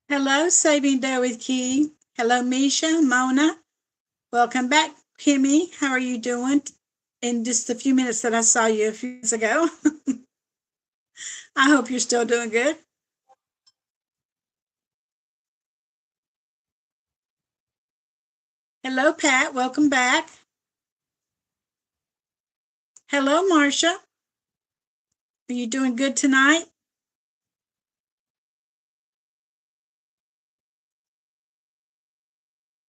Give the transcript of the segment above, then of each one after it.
Hello, Saving Day with Key. Hello, Misha, Mona. Welcome back, Kimmy. How are you doing? In just a few minutes that I saw you a few minutes ago. I hope you're still doing good. Hello, Pat. Welcome back. Hello, Marcia. Are you doing good tonight?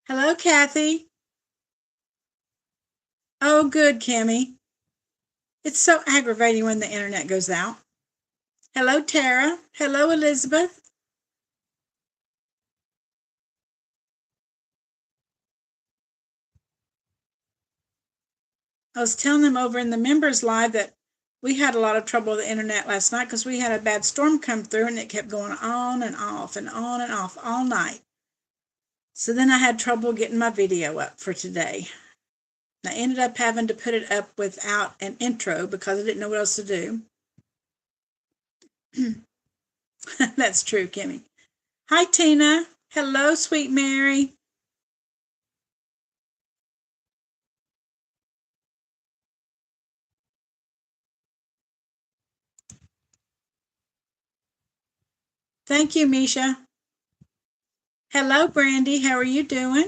Hello, Kathy. Oh, good, Kimmy. It's so aggravating when the internet goes out. Hello, Tara. Hello, Elizabeth. I was telling them over in the members live that we had a lot of trouble with the internet last night because we had a bad storm come through and it kept going on and off and on and off all night. So then I had trouble getting my video up for today. I ended up having to put it up without an intro because I didn't know what else to do. That's true, Kimmy. Hi, Tina. Hello, sweet Mary. Thank you, Misha. Hello, Brandy. How are you doing?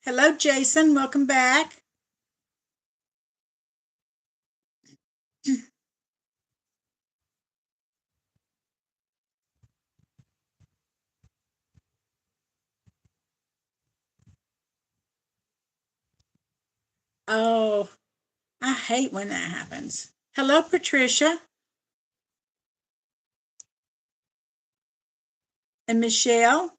Hello, Jason. Welcome back. Oh, I hate when that happens. Hello, Patricia and Michelle.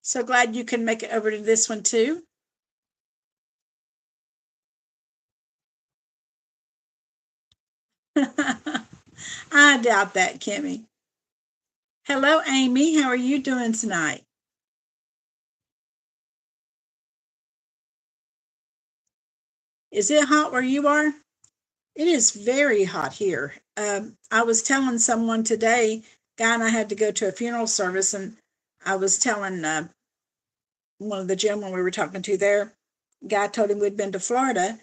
So glad you can make it over to this one too. I doubt that, Kimmy. Hello, Amy. How are you doing tonight? Is it hot where you are? It is very hot here. I was telling someone today, guy and I had to go to a funeral service, and I was telling one of the gentlemen we were talking to there, guy told him we'd been to Florida,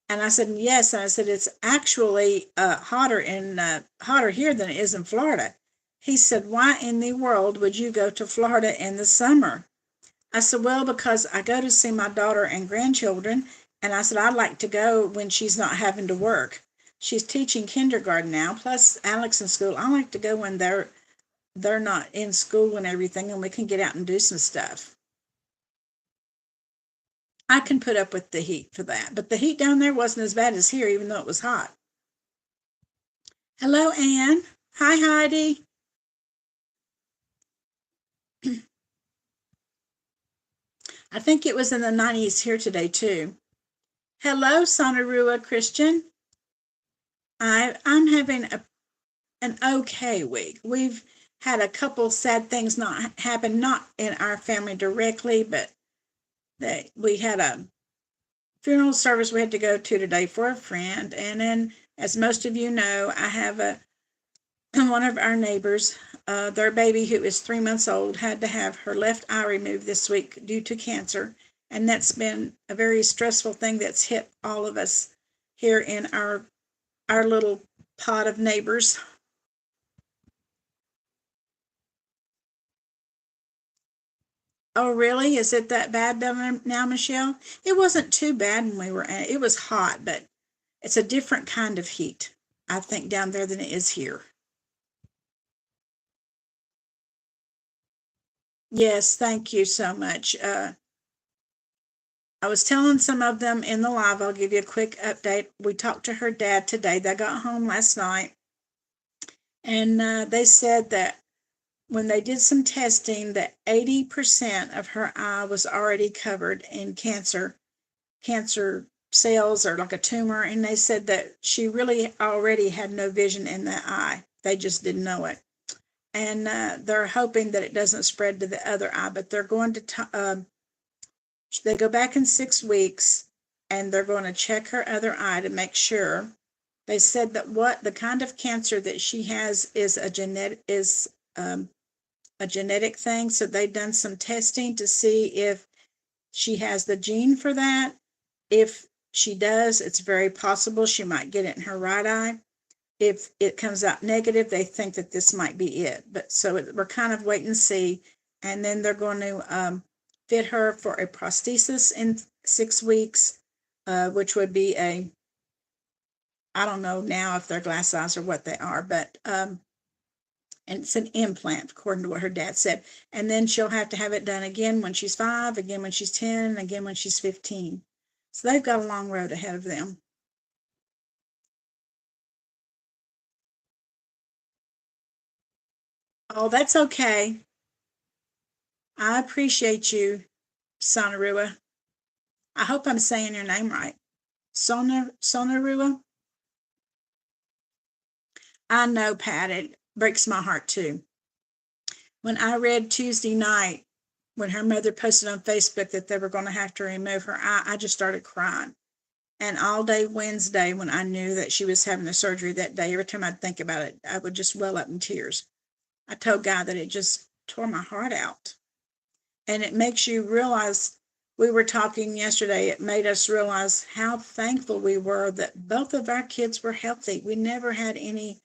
and I said yes, and I said it's actually hotter here than it is in Florida. He said, "Why in the world would you go to Florida in the summer?" I said, "Well, because I go to see my daughter and grandchildren, and I said I'd like to go when she's not having to work. She's teaching kindergarten now, plus Alex in school. I like to go when they're not in school and everything, and we can get out and do some stuff." I can put up with the heat for that, but the heat down there wasn't as bad as here, even though it was hot. Hello, Anne. Hi, Heidi. I think it was in the 90s here today, too. Hello, Sonarua Christian. I'm having an okay week. We've had a couple sad things not happen, not in our family directly, but that we had a funeral service we had to go to today for a friend. And then, as most of you know, I have one of our neighbors, their baby who is 3 months old, had to have her left eye removed this week due to cancer. And that's been a very stressful thing that's hit all of us here in our little pod of neighbors. Oh, really? Is it that bad now, Michelle? It wasn't too bad when we were at it. It was hot, but it's a different kind of heat, I think, down there than it is here. Yes, thank you so much. I was telling some of them in the live, I'll give you a quick update. We talked to her dad today. They got home last night, and they said that when they did some testing, that 80% of her eye was already covered in cancer cells or like a tumor, and they said that she really already had no vision in that eye. They just didn't know it, and they're hoping that it doesn't spread to the other eye. But they're going to they go back in 6 weeks, and they're going to check her other eye to make sure. They said that what the kind of cancer that she has is a genetic is a genetic thing. So they've done some testing to see if she has the gene for that. If she does, it's very possible she might get it in her right eye. If it comes out negative, they think that this might be it. But so we're kind of wait and see. And then they're going to fit her for a prosthesis in 6 weeks, which would be I don't know now if they're glass eyes or what they are, but and it's an implant, according to what her dad said. And then she'll have to have it done again when she's 5, again when she's 10, and again when she's 15. So they've got a long road ahead of them. Oh, that's okay. I appreciate you, Sonarua. I hope I'm saying your name right. Sonarua? I know, Pat. It breaks my heart too. When I read Tuesday night, when her mother posted on Facebook that they were going to have to remove her eye, I just started crying. And all day Wednesday, when I knew that she was having the surgery that day, every time I'd think about it, I would just well up in tears. I told God that it just tore my heart out. And it makes you realize, we were talking yesterday, it made us realize how thankful we were that both of our kids were healthy. We never had any,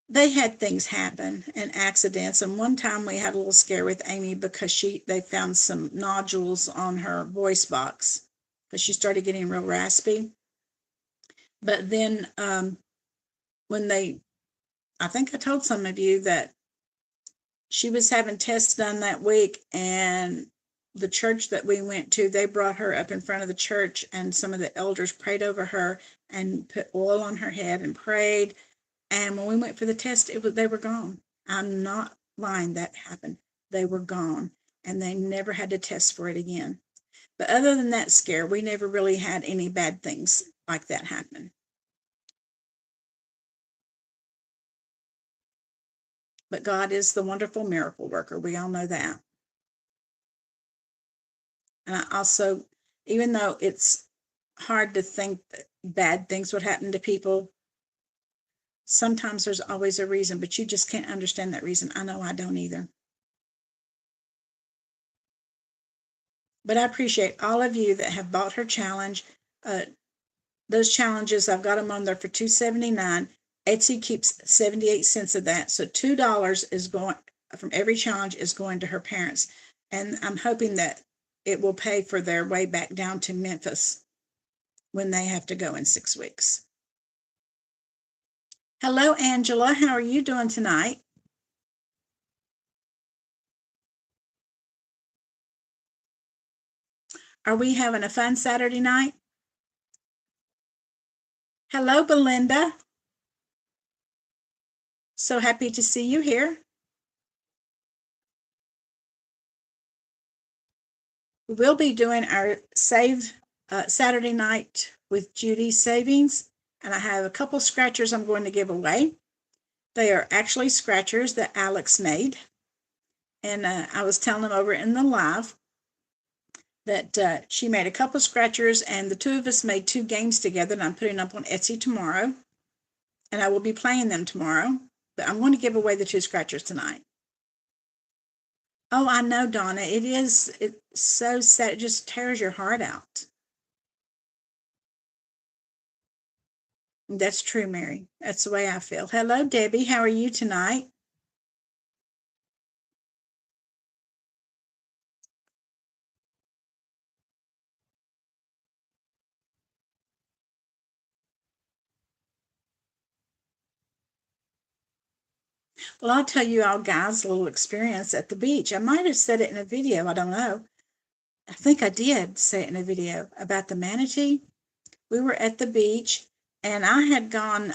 they had things happen and accidents. And one time we had a little scare with Amy because they found some nodules on her voice box because she started getting real raspy. But then when I think I told some of you that she was having tests done that week, and the church that we went to, they brought her up in front of the church, and some of the elders prayed over her and put oil on her head and prayed. And when we went for the test, they were gone. I'm not lying, that happened. They were gone, and they never had to test for it again. But other than that scare, we never really had any bad things like that happen. But God is the wonderful miracle worker. We all know that. And I also, even though it's hard to think that bad things would happen to people, sometimes there's always a reason, but you just can't understand that reason. I know I don't either. But I appreciate all of you that have bought her challenge. Those challenges, I've got them on there for $2.79. Etsy keeps 78 cents of that. So $2 is going from every challenge is going to her parents. And I'm hoping that it will pay for their way back down to Memphis when they have to go in 6 weeks. Hello, Angela. How are you doing tonight? Are we having a fun Saturday night? Hello, Belinda. So happy to see you here. We'll be doing our save Saturday night with Judy savings, and I have a couple scratchers I'm going to give away. They are actually scratchers that Alex made, and I was telling them over in the live that she made a couple scratchers, and the two of us made 2 games together, and I'm putting up on Etsy tomorrow, and I will be playing them tomorrow. But I'm going to give away the 2 scratchers tonight. Oh, I know, Donna. It's so sad. It just tears your heart out. That's true, Mary. That's the way I feel. Hello, Debbie. How are you tonight? Well, I'll tell you all guys a little experience at the beach. I might have said it in a video. I don't know. I think I did say it in a video about the manatee. We were at the beach, and I had gone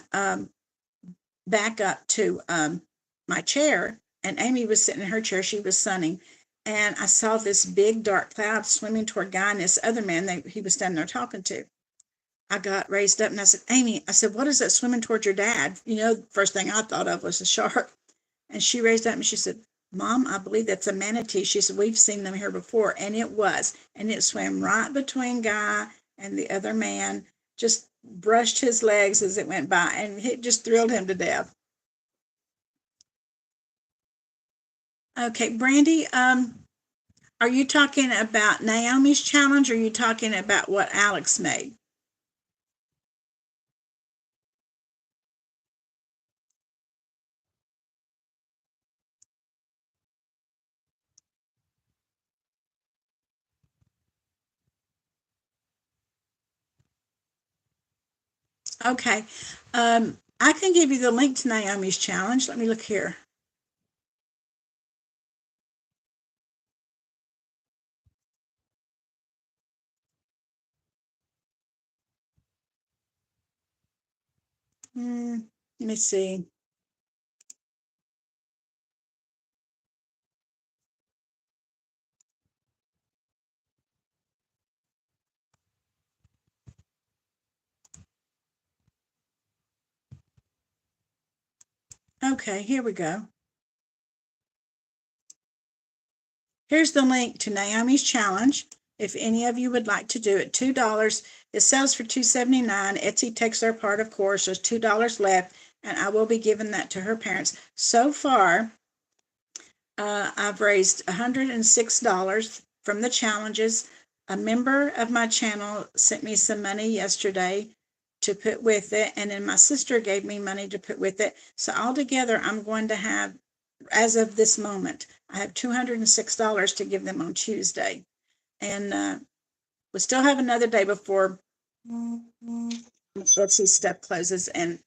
back up to my chair, and Amy was sitting in her chair. She was sunning, and I saw this big dark cloud swimming toward Guy and this other man he was standing there talking to. I got raised up and I said, Amy, I said, what is that swimming towards your dad? You know, the first thing I thought of was a shark. And she raised up and she said, Mom, I believe that's a manatee. She said, we've seen them here before. And it was. And it swam right between Guy and the other man, just brushed his legs as it went by. And it just thrilled him to death. Okay, Brandy, are you talking about Naomi's challenge, or are you talking about what Alex made? Okay. I can give you the link to Naomi's challenge. Let me look here. Let me see. Okay, here we go. Here's the link to Naomi's challenge. If any of you would like to do it, $2. It sells for $2.79. Etsy takes their part, of course. There's $2 left, and I will be giving that to her parents. So far, I've raised $106 from the challenges. A member of my channel sent me some money yesterday to put with it, and then my sister gave me money to put with it. So altogether, I'm going to have, as of this moment, I have $206 to give them on Tuesday. And we still have another day before, let's see, stuff closes, and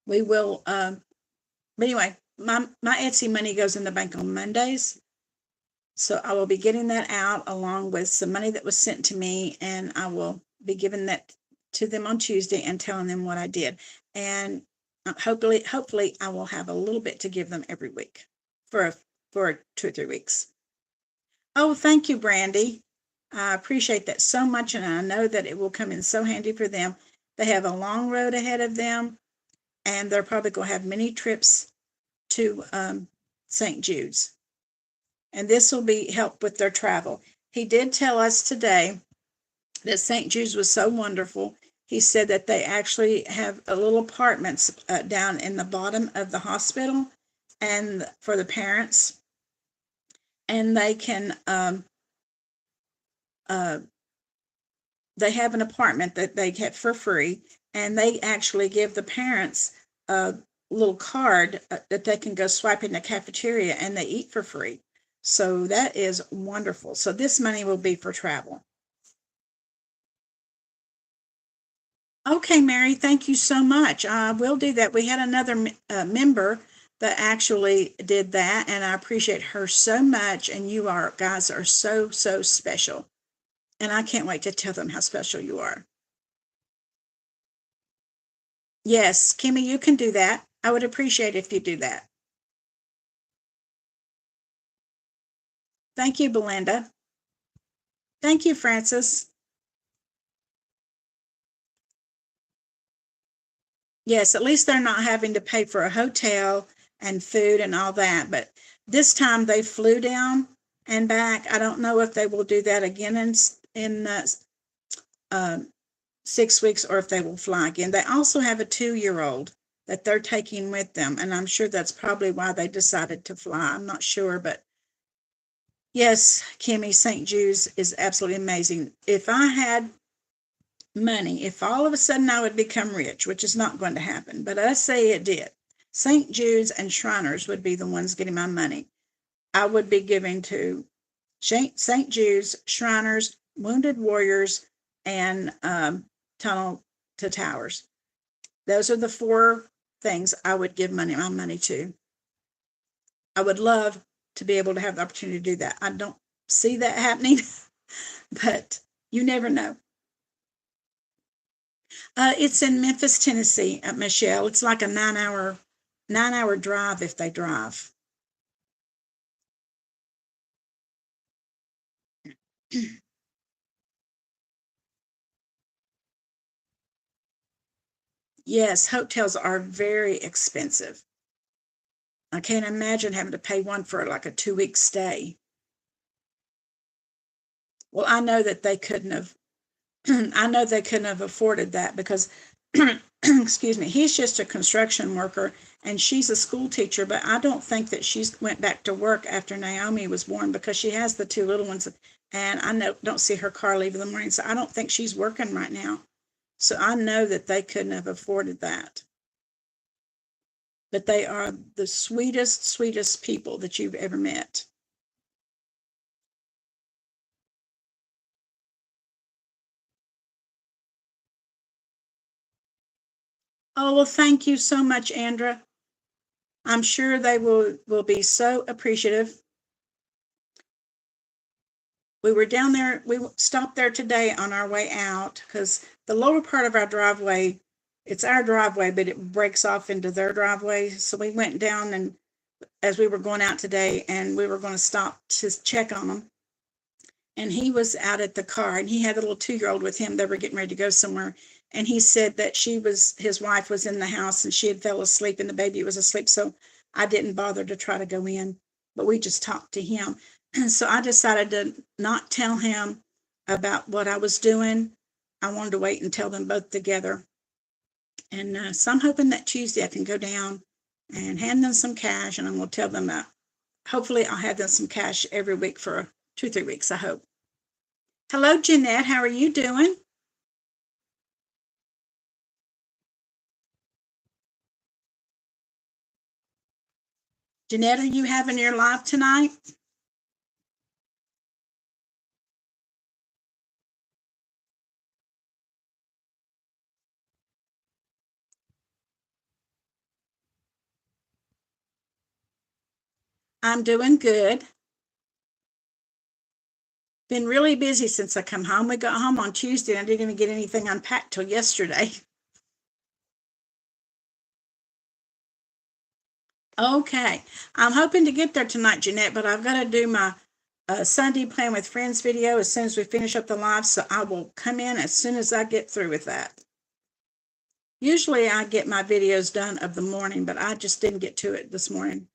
we will, but anyway, my Etsy money goes in the bank on Mondays. So I will be getting that out along with some money that was sent to me, and I will be giving that to them on Tuesday and telling them what I did. And hopefully I will have a little bit to give them every week for for 2 or 3 weeks. Oh, thank you, Brandy. I appreciate that so much, and I know that it will come in so handy for them. They have a long road ahead of them, and they're probably going to have many trips to St. Jude's. And this will be help with their travel. He did tell us today that St. Jude's was so wonderful. He said that they actually have a little apartments down in the bottom of the hospital, and for the parents, and they can uh, they have an apartment that they get for free, and they actually give the parents a little card that they can go swipe in the cafeteria, and they eat for free. So that is wonderful. So this money will be for travel. Okay, Mary, thank you so much. I will do that. We had another member that actually did that, and I appreciate her so much. And you are guys are so, so special. And I can't wait to tell them how special you are. Yes, Kimmy, you can do that. I would appreciate if you do that. Thank you, Belinda. Thank you, Francis. Yes, at least they're not having to pay for a hotel and food and all that. But this time they flew down and back. I don't know if they will do that again in uh, 6 weeks, or if they will fly again. They also have a 2-year-old that they're taking with them, and I'm sure that's probably why they decided to fly. I'm not sure, but yes, Kimmy, St. Jude's is absolutely amazing. If I had money, if all of a sudden I would become rich, which is not going to happen, but let's say it did, St. Jude's and Shriners would be the ones getting my money. I would be giving to St. Jude's, Shriners, Wounded Warriors, and Tunnel to Towers. Those are the 4 things I would give my money to. I would love to be able to have the opportunity to do that. I don't see that happening, but you never know. It's in Memphis, Tennessee, Michelle. It's like a 9-hour drive if they drive. Yes, hotels are very expensive. I can't imagine having to pay one for like a 2-week stay. Well, I know that they couldn't have. I know they couldn't have afforded that because, excuse me, he's just a construction worker, and she's a school teacher, but I don't think that she's went back to work after Naomi was born because she has the two little ones, and I don't see her car leave in the morning, so I don't think she's working right now. So I know that they couldn't have afforded that. But they are the sweetest, sweetest people that you've ever met. Oh, well, thank you so much, Andra. I'm sure they will be so appreciative. We were down there, we stopped there today on our way out because the lower part of our driveway, it's our driveway, but it breaks off into their driveway. So we went down, and as we were going out today, and we were going to stop to check on them. And he was out at the car, and he had a little 2-year-old with him. They were getting ready to go somewhere. And he said that his wife was in the house and she had fell asleep and the baby was asleep. So I didn't bother to try to go in, but we just talked to him. And so I decided to not tell him about what I was doing. I wanted to wait and tell them both together. And so I'm hoping that Tuesday I can go down and hand them some cash, and I'm going to tell them hopefully I'll have them some cash every week for 2-3 weeks, I hope. Hello, Jeanette. How are you doing? Jeanette, are you having your live tonight? I'm doing good. Been really busy since I come home. We got home on Tuesday and I didn't even get anything unpacked till yesterday. Okay. I'm hoping to get there tonight, Jeanette, but I've got to do my Sunday Playing with Friends video as soon as we finish up the live, so I will come in as soon as I get through with that. Usually I get my videos done of the morning, but I just didn't get to it this morning.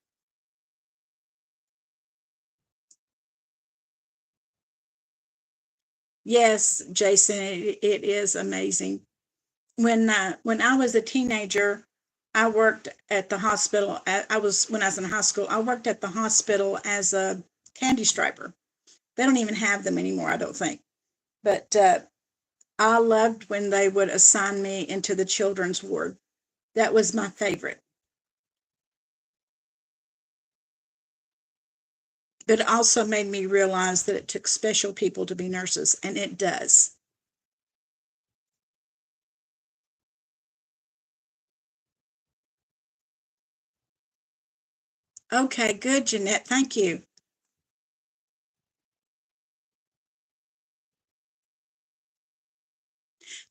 Yes, Jason, it is amazing. When I was a teenager, I worked at the hospital. When I was in high school, I worked at the hospital as a candy striper. They don't even have them anymore, I don't think. But I loved when they would assign me into the children's ward. That was my favorite. But it also made me realize that it took special people to be nurses, and it does. Okay, good, Jeanette. Thank you.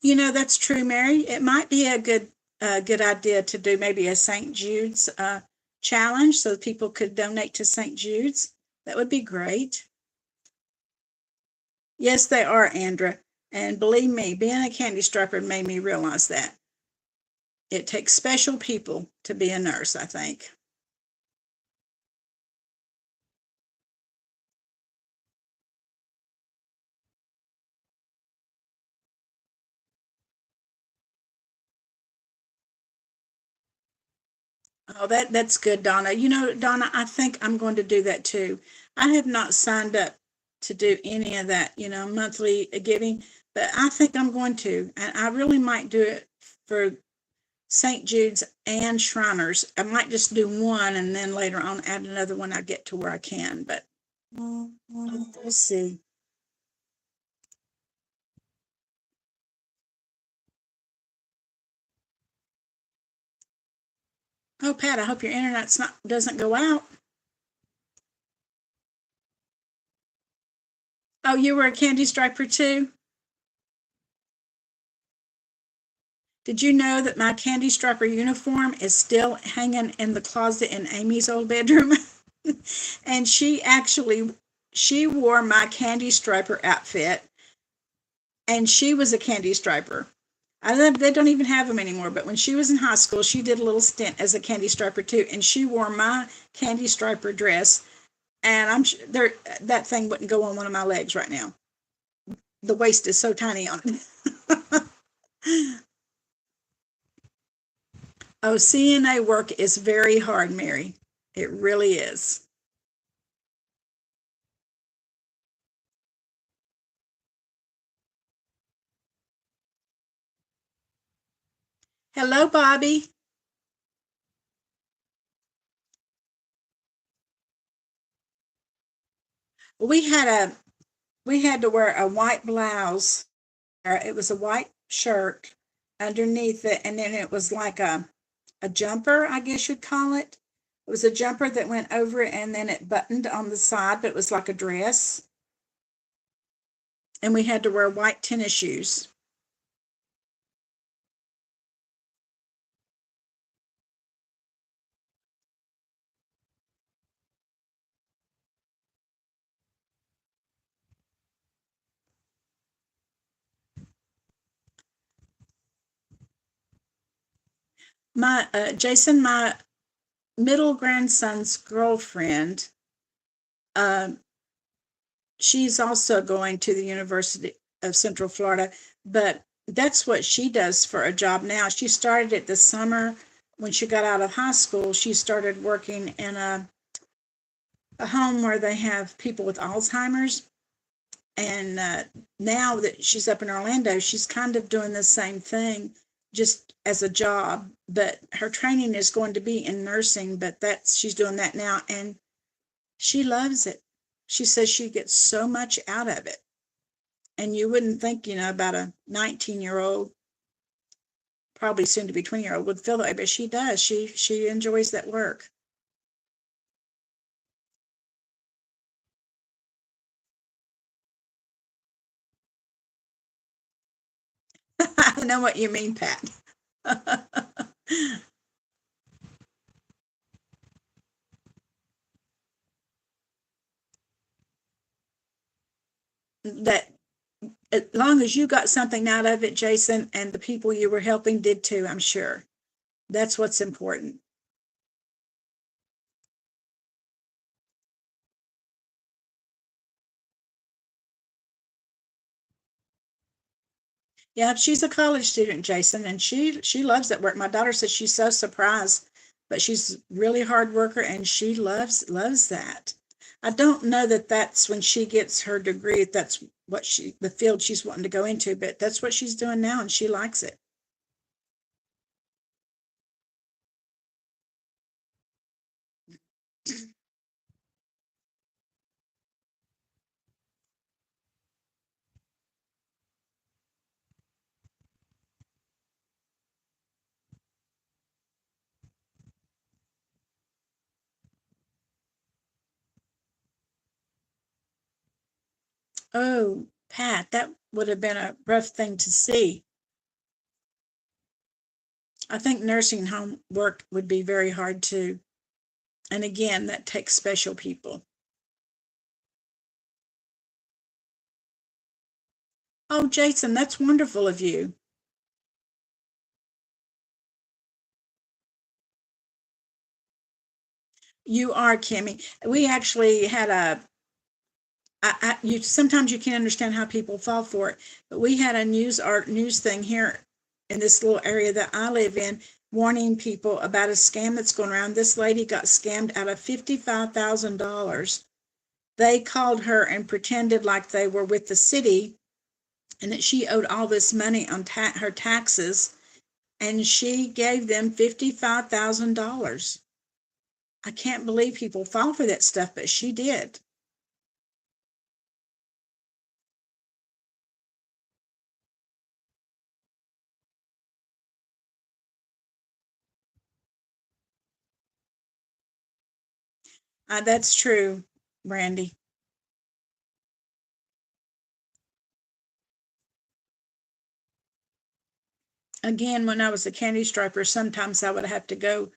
That's true, Mary. It might be a good idea to do maybe a St. Jude's challenge so that people could donate to St. Jude's. That would be great. Yes, they are, Andra. And believe me, being a candy striper made me realize that. It takes special people to be a nurse, I think. Oh, that's good, Donna. Donna, I think I'm going to do that too. I have not signed up to do any of that, monthly giving, but I think I'm going to, and I really might do it for St. Jude's and Shriners. I might just do one and then later on add another when I get to where I can, but we'll see. Oh, Pat, I hope your internet's not doesn't go out. Oh, you were a candy striper too? Did you know that my candy striper uniform is still hanging in the closet in Amy's old bedroom? And she wore my candy striper outfit, and she was a candy striper. They don't even have them anymore, but when she was in high school, she did a little stint as a candy striper too, and she wore my candy striper dress, and I'm sure that thing wouldn't go on one of my legs right now. The waist is so tiny on it. Oh, CNA work is very hard, Mary. It really is. Hello, Bobby. We had a we had to wear a white blouse. It was a white shirt underneath it, and then it was like a jumper, I guess you'd call it. It was a jumper that went over it, and then it buttoned on the side, but it was like a dress. And we had to wear white tennis shoes. My Jason, my middle grandson's girlfriend, uh, she's also going to the University of Central Florida, but that's what she does for a job now. She started it this summer when she got out of high school. She started working in a home where they have people with Alzheimer's. And now that she's up in Orlando, she's kind of doing the same thing just as a job. But her training is going to be in nursing, but that's she's doing that now. And she loves it. She says she gets so much out of it. And you wouldn't think, about a 19-year-old, probably soon to be 20-year-old would feel that way, but she does. She enjoys that work. I know what you mean, Pat. That as long as you got something out of it, Jason, and the people you were helping did too, I'm sure. That's what's important. Yeah, she's a college student, Jason, and she loves that work. My daughter says she's so surprised, but she's really hard worker and she loves that. I don't know that that's when she gets her degree, if that's what she the field she's wanting to go into, but that's what she's doing now and she likes it. Oh, Pat, that would have been a rough thing to see. I think nursing home work would be very hard too. And again, that takes special people. Oh, Jason, that's wonderful of you. You are, Kimmy. We actually had you sometimes you can't understand how people fall for it, but we had a news thing here in this little area that I live in, warning people about a scam that's going around. This lady got scammed out of $55,000. They called her and pretended like they were with the city and that she owed all this money on her taxes, and she gave them $55,000. I can't believe people fall for that stuff, but she did. That's true, Brandy. Again, when I was a candy striper, sometimes I would have to go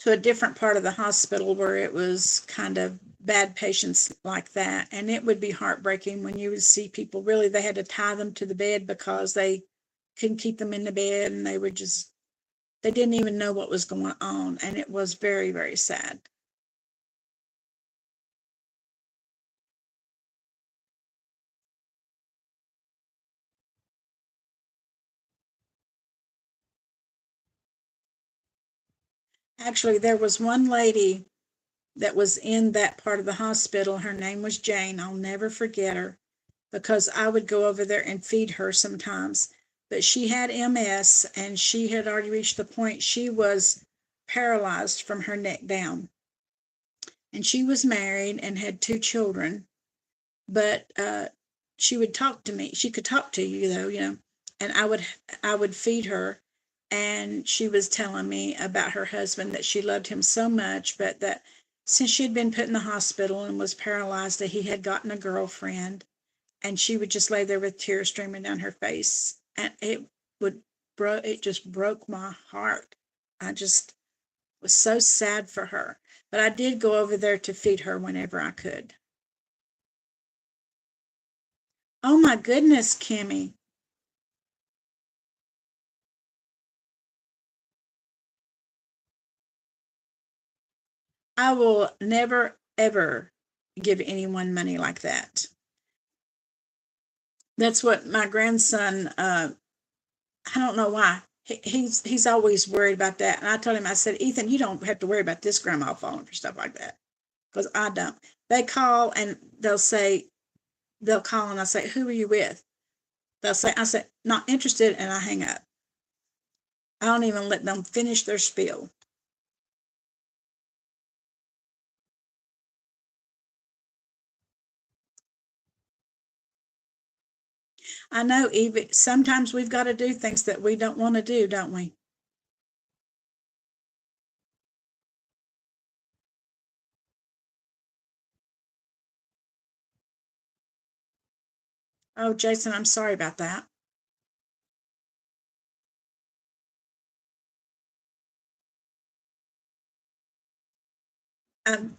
to a different part of the hospital where it was kind of bad patients like that. And it would be heartbreaking when you would see people really, they had to tie them to the bed because they couldn't keep them in the bed and they were just, they didn't even know what was going on. And it was very, very sad. Actually, there was one lady that was in that part of the hospital. Her name was Jane. I'll never forget her because I would go over there and feed her sometimes. But she had MS and she had already reached the point she was paralyzed from her neck down. And she was married and had two children. But she would talk to me. She could talk to you though, and I would feed her, and she was telling me about her husband, that she loved him so much, but that since she had been put in the hospital and was paralyzed, that he had gotten a girlfriend, and she would just lay there with tears streaming down her face, and it just broke my heart. I just was so sad for her, but I did go over there to feed her whenever I could. Oh my goodness, Kimmy. I will never, ever give anyone money like that. That's what my grandson, I don't know why. He's always worried about that. And I told him, I said, Ethan, you don't have to worry about this grandma falling for stuff like that. Because I don't. They call and they'll call and I'll say, who are you with? I say, not interested, and I hang up. I don't even let them finish their spiel. I know, even sometimes we've got to do things that we don't want to do, don't we? Oh, Jason, I'm sorry about that.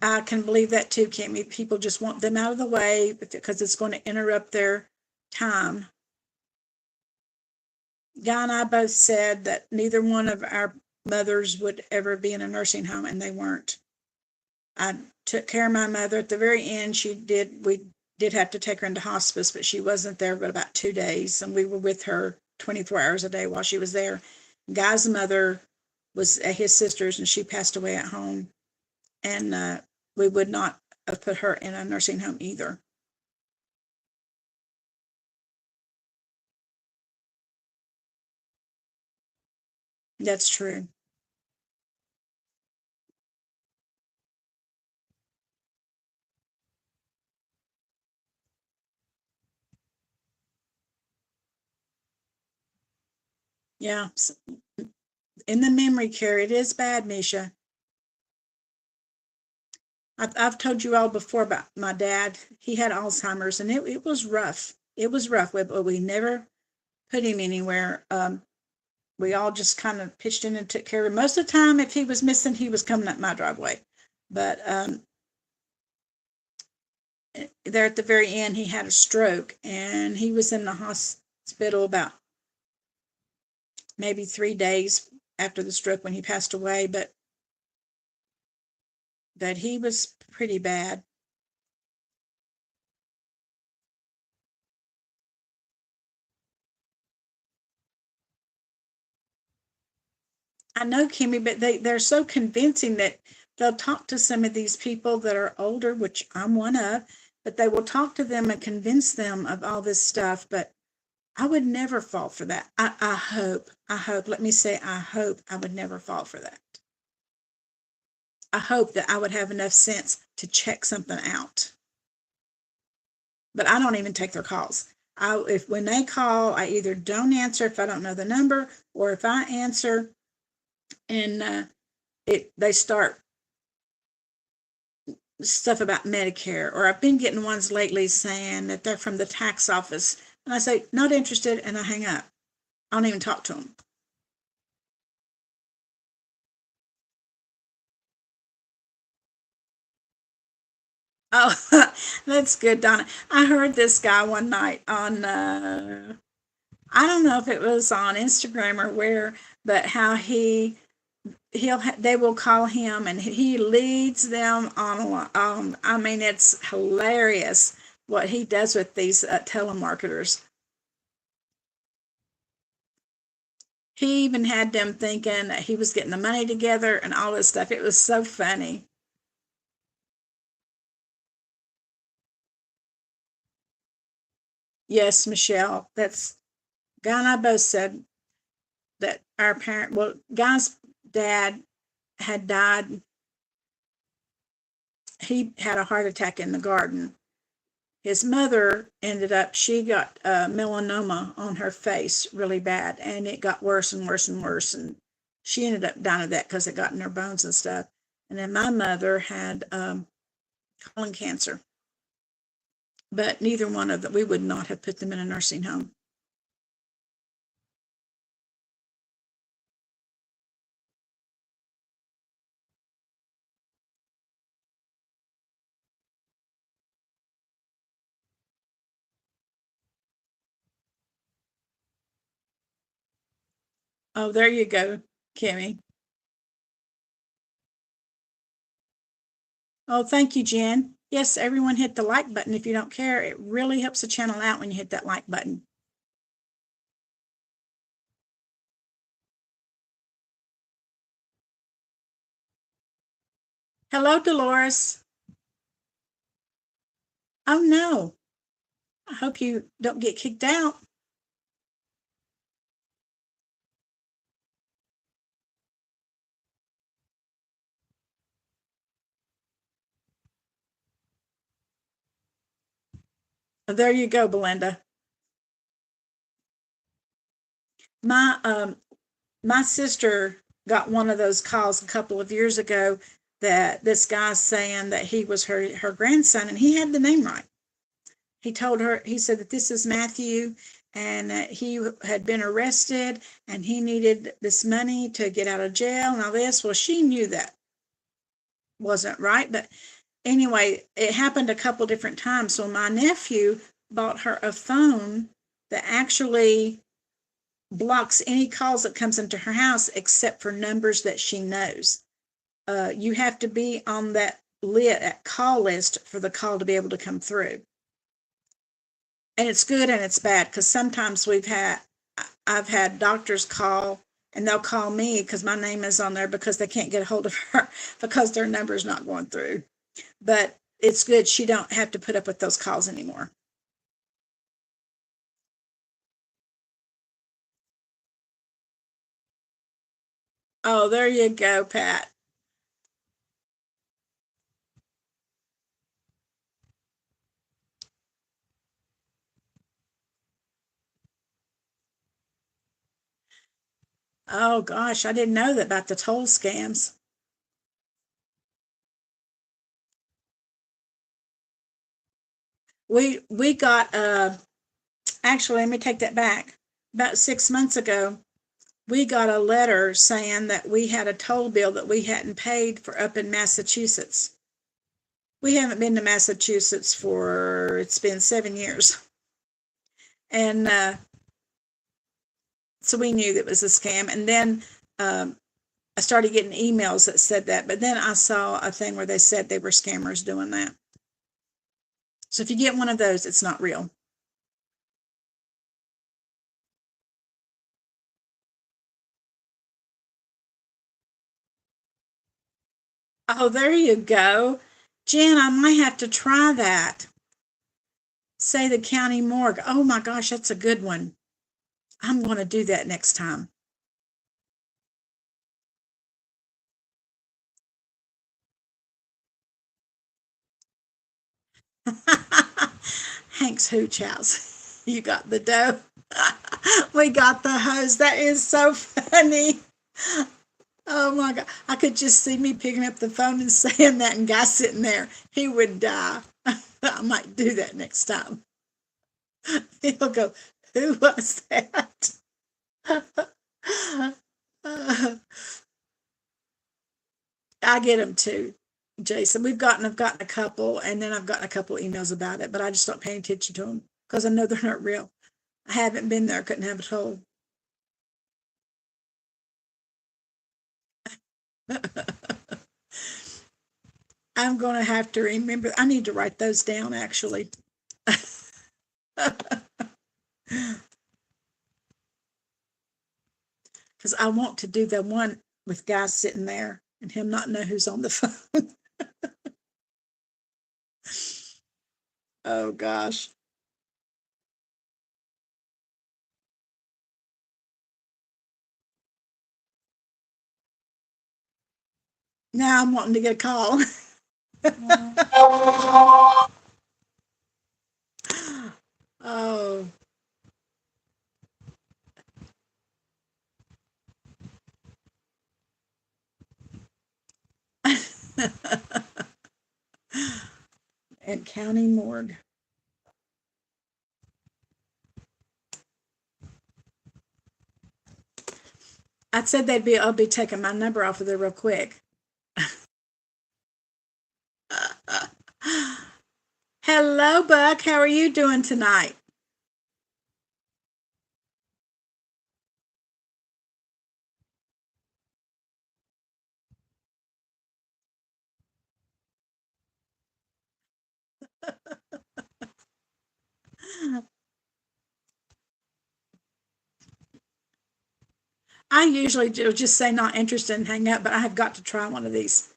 I can believe that too, Kimmy. People just want them out of the way because it's going to interrupt their time. Guy and I both said that neither one of our mothers would ever be in a nursing home, and they weren't. I took care of my mother at the very end. We did have to take her into hospice, but she wasn't there but about 2 days, and we were with her 24 hours a day while she was there. Guy's mother was at his sister's, and she passed away at home, and we would not have put her in a nursing home either. That's true. Yeah. In the memory care, it is bad, Misha. I've told you all before about my dad. He had Alzheimer's, and it was rough. It was rough, but we never put him anywhere. We all just kind of pitched in and took care of him. Most of the time, if he was missing, he was coming up my driveway. But there at the very end, he had a stroke, and he was in the hospital about maybe 3 days after the stroke when he passed away. But he was pretty bad. I know, Kimmy, but they're so convincing that they'll talk to some of these people that are older, which I'm one of, but they will talk to them and convince them of all this stuff. But I would never fall for that. I hope, let me say, I hope I would never fall for that. I hope that I would have enough sense to check something out. But I don't even take their calls. If when they call, I either don't answer if I don't know the number, or if I answer and they start stuff about Medicare, or I've been getting ones lately saying that they're from the tax office, and I say not interested, and I hang up. I don't even talk to them. Oh, that's good, Donna. I heard this guy one night on I don't know if it was on Instagram or where, but how they will call him and he leads them on. I mean, it's hilarious what he does with these telemarketers. He even had them thinking that he was getting the money together and all this stuff. It was so funny. Yes, Michelle, that's Guy and I both said that our parent, well, Guy's dad had died. He had a heart attack in the garden. His mother ended up, she got melanoma on her face really bad, and it got worse and worse and worse. And she ended up dying of that because it got in her bones and stuff. And then my mother had colon cancer, but neither one of them, we would not have put them in a nursing home. Oh, there you go, Kimmy. Oh, thank you, Jen. Yes, everyone hit the like button if you don't care. It really helps the channel out when you hit that like button. Hello, Dolores. Oh, no. I hope you don't get kicked out. There you go, Belinda. My my sister got one of those calls a couple of years ago that this guy's saying that he was her grandson, and he had the name right. He told her, he said that this is Matthew, and that he had been arrested and he needed this money to get out of jail and all this. Well, she knew that wasn't right, but anyway, it happened a couple different times. So my nephew bought her a phone that actually blocks any calls that comes into her house except for numbers that she knows. You have to be on that lit at call list for the call to be able to come through. And it's good and it's bad because sometimes I've had doctors call and they'll call me because my name is on there because they can't get a hold of her because their number is not going through. But it's good. She don't have to put up with those calls anymore. Oh, there you go, Pat. Oh gosh, I didn't know that about the toll scams. We got actually, let me take that back. About 6 months ago, we got a letter saying that we had a toll bill that we hadn't paid for up in Massachusetts. We haven't been to Massachusetts for, it's been 7 years. And so we knew that it was a scam. And then I started getting emails that said that. But then I saw a thing where they said they were scammers doing that. So if you get one of those, it's not real. Oh, there you go. Jen, I might have to try that. Say the county morgue. Oh my gosh, that's a good one. I'm going to do that next time. Hank's Hooch House. You got the dough. We got the hose. That is so funny. Oh my God. I could just see me picking up the phone and saying that, and guy sitting there. He would die. I might do that next time. He'll go, who was that? I get them too, Jason. I've gotten a couple, and then I've gotten a couple emails about it, but I just don't pay attention to them because I know they're not real. I haven't been there, couldn't have it told. I'm going to have to remember. I need to write those down actually. because I want to do the one with Guy sitting there and him not know who's on the phone. Oh gosh. Now I'm wanting to get a call. Oh. And county morgue. I said I'll be taking my number off of there real quick. Hello, Buck. How are you doing tonight? I usually do just say not interested and hang up, but I have got to try one of these.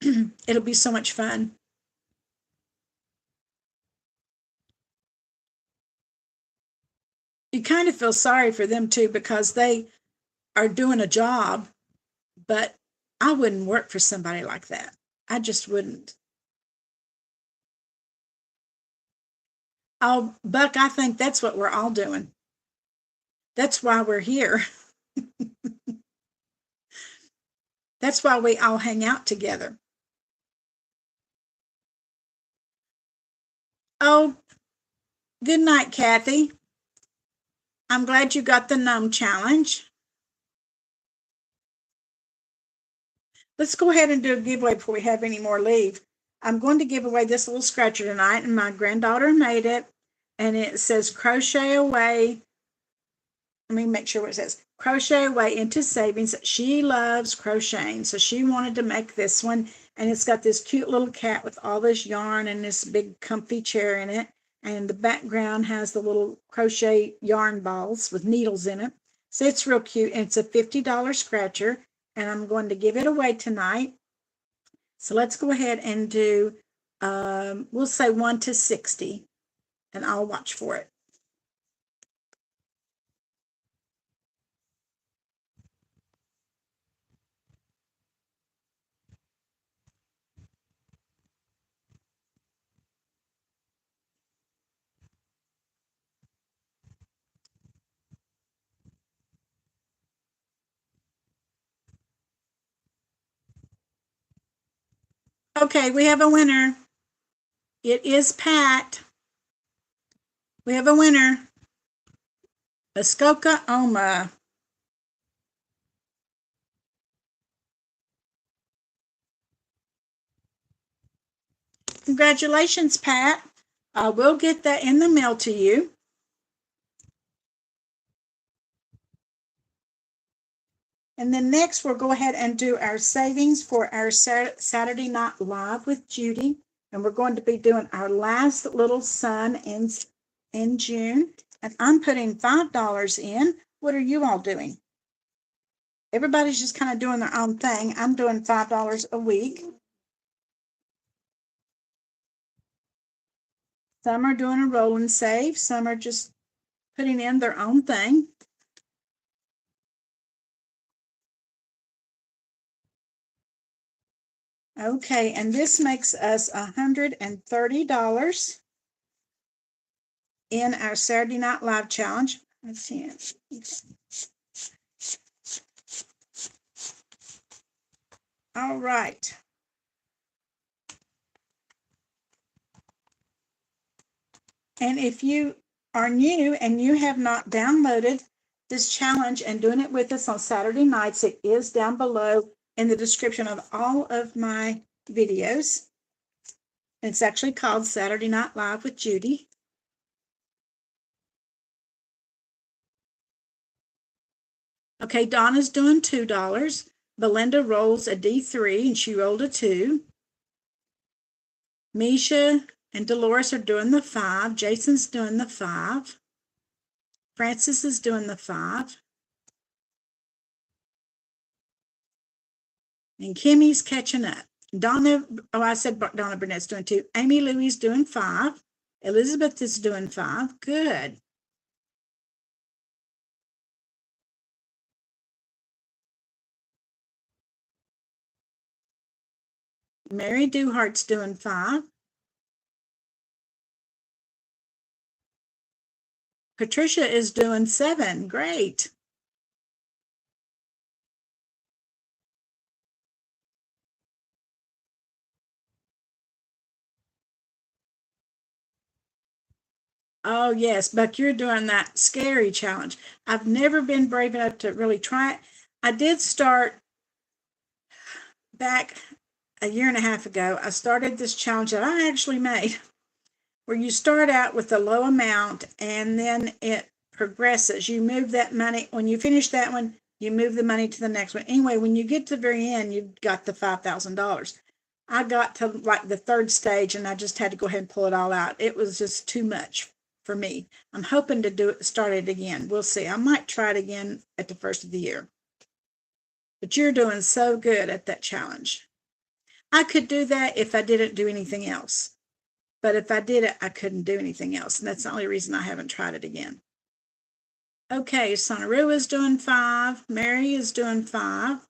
It'll be so much fun. You kind of feel sorry for them too because they are doing a job, but I wouldn't work for somebody like that. I just wouldn't. Oh, Buck, I think that's what we're all doing. That's why we're here. That's why we all hang out together. Oh, good night, Kathy. I'm glad you got the gnome challenge. Let's go ahead and do a giveaway before we have any more leave. I'm going to give away this little scratcher tonight, and my granddaughter made it, and it says crochet away. Let me make sure what it says. Crochet away into savings. She loves crocheting, so she wanted to make this one, and it's got this cute little cat with all this yarn and this big comfy chair in it, and the background has the little crochet yarn balls with needles in it. So it's real cute, and it's a $50 scratcher, and I'm going to give it away tonight. So let's go ahead and do, we'll say 1 to 60, and I'll watch for it. Okay, we have a winner. It is Pat. We have a winner. Muskoka, Oma. Congratulations, Pat. We'll get that in the mail to you. And then next, we'll go ahead and do our savings for our Saturday Night Live with Judy. And we're going to be doing our last little son in June. And I'm putting $5 in. What are you all doing? Everybody's just kind of doing their own thing. I'm doing $5 a week. Some are doing a roll and save. Some are just putting in their own thing. Okay, and this makes us $130 in our Saturday Night Live challenge. Let's see. All right. And if you are new and you have not downloaded this challenge and doing it with us on Saturday nights, it is down below in the description of all of my videos. It's actually called Saturday Night Live with Judy. Okay, Donna's doing $2. Belinda rolls a D3 and she rolled a 2. Misha and Dolores are doing the 5. Jason's doing the 5. Francis is doing the 5. And Kimmy's catching up. Donna, oh, I said Donna Burnett's doing 2. Amy Louie's doing 5. Elizabeth is doing 5. Good. Mary Duhart's doing 5. Patricia is doing 7. Great. Oh, yes, Buck, you're doing that scary challenge. I've never been brave enough to really try it. I did start back a year and a half ago. I started this challenge that I actually made where you start out with a low amount and then it progresses. You move that money. When you finish that one, you move the money to the next one. Anyway, when you get to the very end, you've got the $5,000. I got to like the third stage and I just had to go ahead and pull it all out. It was just too much for me. I'm hoping to start it again. We'll see. I might try it again at the first of the year. But you're doing so good at that challenge. I could do that if I didn't do anything else. But if I did it, I couldn't do anything else. And that's the only reason I haven't tried it again. Okay, Sonaru is doing 5. Mary is doing 5.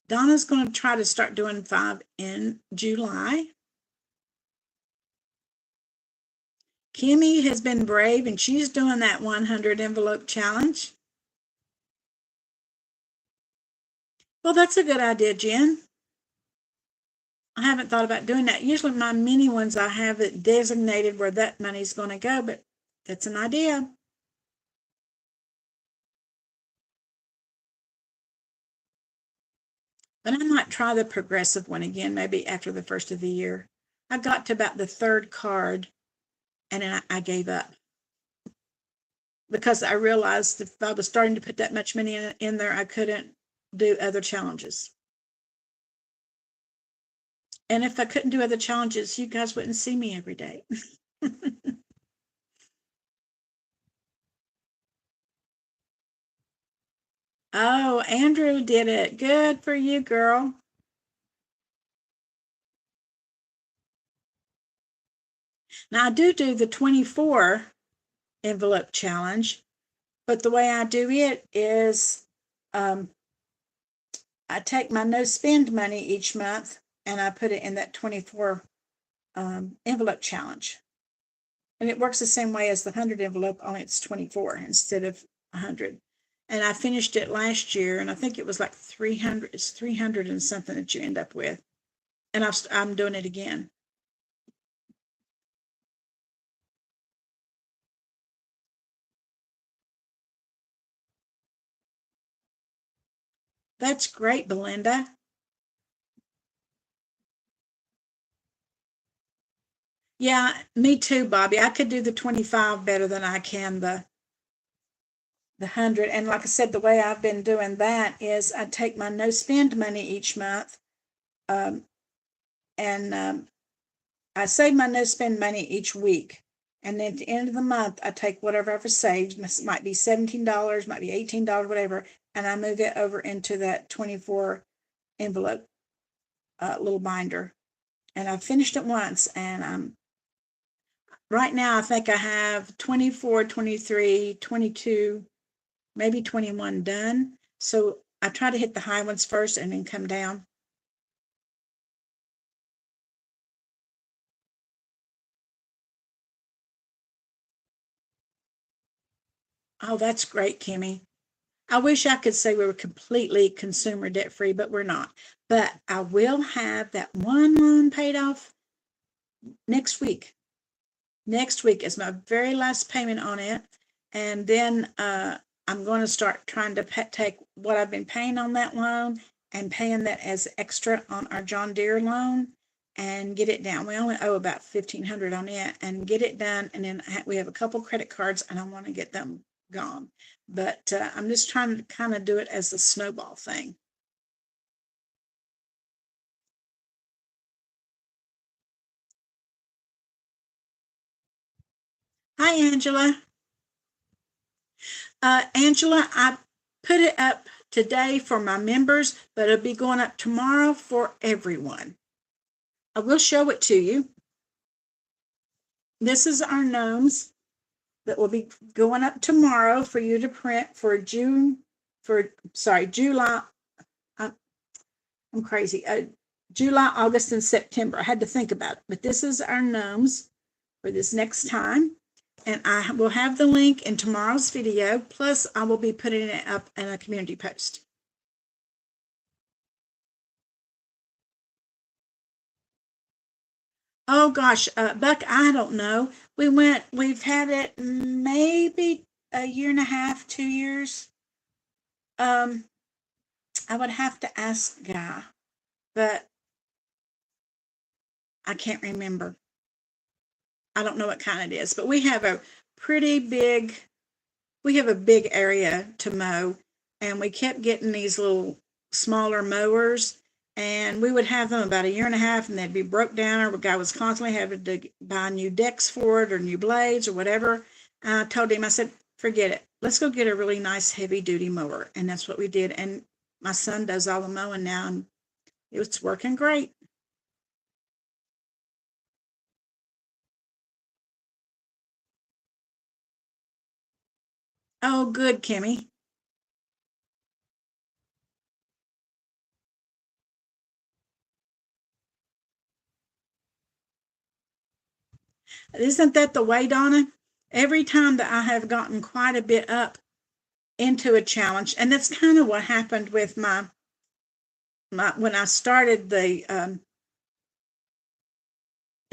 Donna's going to try to start doing 5 in July. Kimmy has been brave and she's doing that 100 envelope challenge. Well, that's a good idea, Jen. I haven't thought about doing that. Usually my mini ones, I have it designated where that money's going to go, but that's an idea. But I might try the progressive one again, maybe after the first of the year. I got to about the third card and then I gave up because I realized if I was starting to put that much money in there, I couldn't do other challenges. And if I couldn't do other challenges, you guys wouldn't see me every day. Oh, Andrew did it. Good for you, girl. Now I do the 24 envelope challenge, but the way I do it is I take my no spend money each month and I put it in that 24 envelope challenge. And it works the same way as the 100 envelope, only it's 24 instead of 100. And I finished it last year, and I think it was like 300. It's 300 and something that you end up with. And I'm doing it again. That's great, Belinda. Yeah, me too, Bobby. I could do the 25 better than I can the 100. And like I said, the way I've been doing that is I take my no spend money each month, um, and I save my no spend money each week. And then at the end of the month, I take whatever I've saved. It might be $17, might be $18, whatever, and I move it over into that 24 envelope little binder. And I've finished it once, and right now I think I have 24, 23, 22, maybe 21 done. So I try to hit the high ones first and then come down. Oh, that's great, Kimmy. I wish I could say we were completely consumer debt free, but we're not. But I will have that one loan paid off next week. Next week is my very last payment on it. And then I'm going to start trying to take what I've been paying on that loan and paying that as extra on our John Deere loan and get it down. We only owe about $1,500 on it and get it done. And then we have a couple credit cards and I want to get them gone. But I'm just trying to kind of do it as a snowball thing. Hi, Angela. Angela, I put it up today for my members, but it'll be going up tomorrow for everyone. I will show it to you. This is our gnomes that will be going up tomorrow for you to print for July. I'm crazy. July, August, and September. I had to think about it, but this is our gnomes for this next time. And I will have the link in tomorrow's video. Plus, I will be putting it up in a community post. Oh gosh, Buck, I don't know. We've had it maybe a year and a half, 2 years. I would have to ask Guy, but I can't remember. I don't know what kind it is, but we have a big area to mow, and we kept getting these little smaller mowers, and we would have them about a year and a half, and they'd be broke down, or the guy was constantly having to buy new decks for it or new blades or whatever. I told him, I said, forget it. Let's go get a really nice heavy duty mower. And that's what we did. And my son does all the mowing now, and it's working great. Oh, good, Kimmy. Isn't that the way, Donna? Every time that I have gotten quite a bit up into a challenge, and that's kind of what happened with my when I started it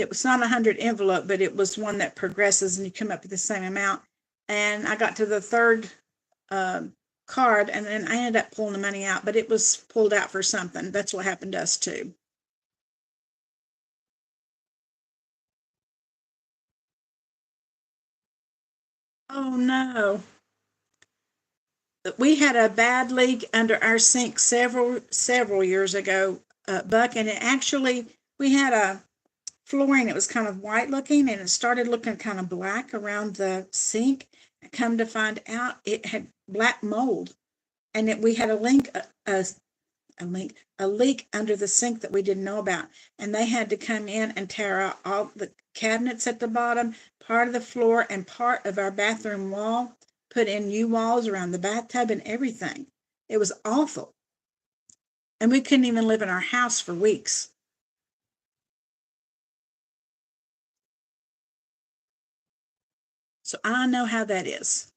was not 100 envelope, but it was one that progresses and you come up with the same amount. And I got to the third card, and then I ended up pulling the money out, but it was pulled out for something. That's what happened to us too. Oh no. We had a bad leak under our sink several years ago, Buck, and it actually we had a flooring that was kind of white looking, and it started looking kind of black around the sink. And come to find out, it had black mold, and we had a leak under the sink that we didn't know about, and they had to come in and tear out all the cabinets at the bottom, part of the floor, and part of our bathroom wall, put in new walls around the bathtub and everything. It was awful, and we couldn't even live in our house for weeks. So I know how that is.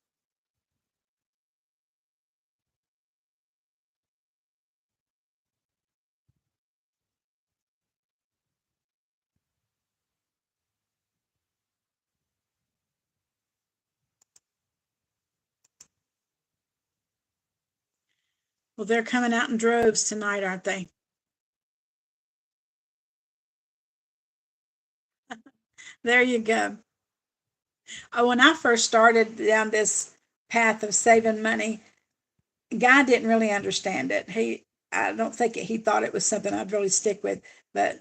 Well, they're coming out in droves tonight, aren't they? There you go. When I first started down this path of saving money, Guy didn't really understand it. I don't think he thought it was something I'd really stick with, but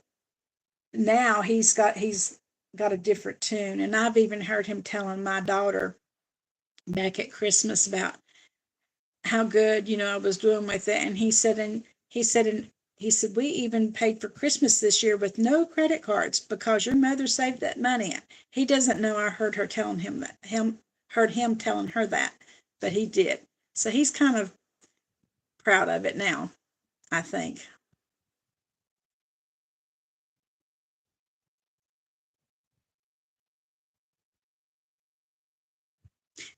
now he's got a different tune, and I've even heard him telling my daughter back at Christmas about how good I was doing with it, and he said we even paid for Christmas this year with no credit cards because your mother saved that money. He doesn't know I heard her telling him that him heard him telling her that, but he did. So he's kind of proud of it now, I think.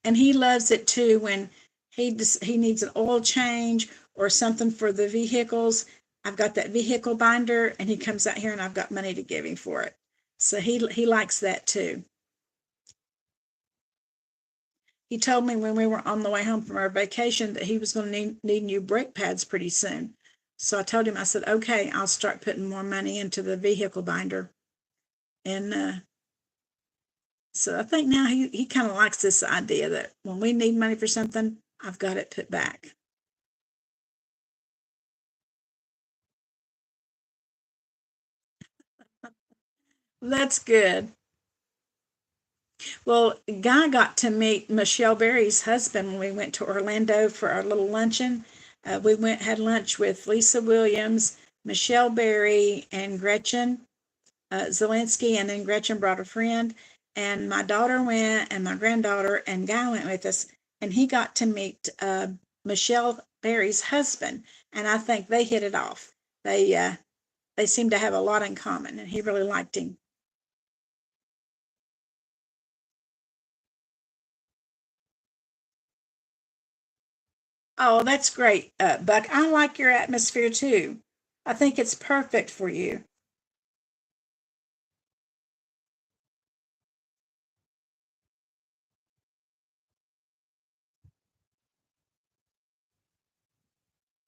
And he loves it too when he needs an oil change or something for the vehicles. I've got that vehicle binder, and he comes out here, and I've got money to give him for it. So he likes that too. He told me when we were on the way home from our vacation that he was going to need new brake pads pretty soon. So I told him, I said, okay, I'll start putting more money into the vehicle binder. And so I think now he kind of likes this idea that when we need money for something, I've got it put back. That's good. Well, Guy got to meet Michelle Berry's husband when we went to Orlando for our little luncheon. We had lunch with Lisa Williams, Michelle Berry, and Gretchen Zelinsky, and then Gretchen brought a friend. And my daughter went, and my granddaughter, and Guy went with us, and he got to meet Michelle Berry's husband, and I think they hit it off. They seemed to have a lot in common, and he really liked him. Oh, that's great, Buck. I like your atmosphere too. I think it's perfect for you.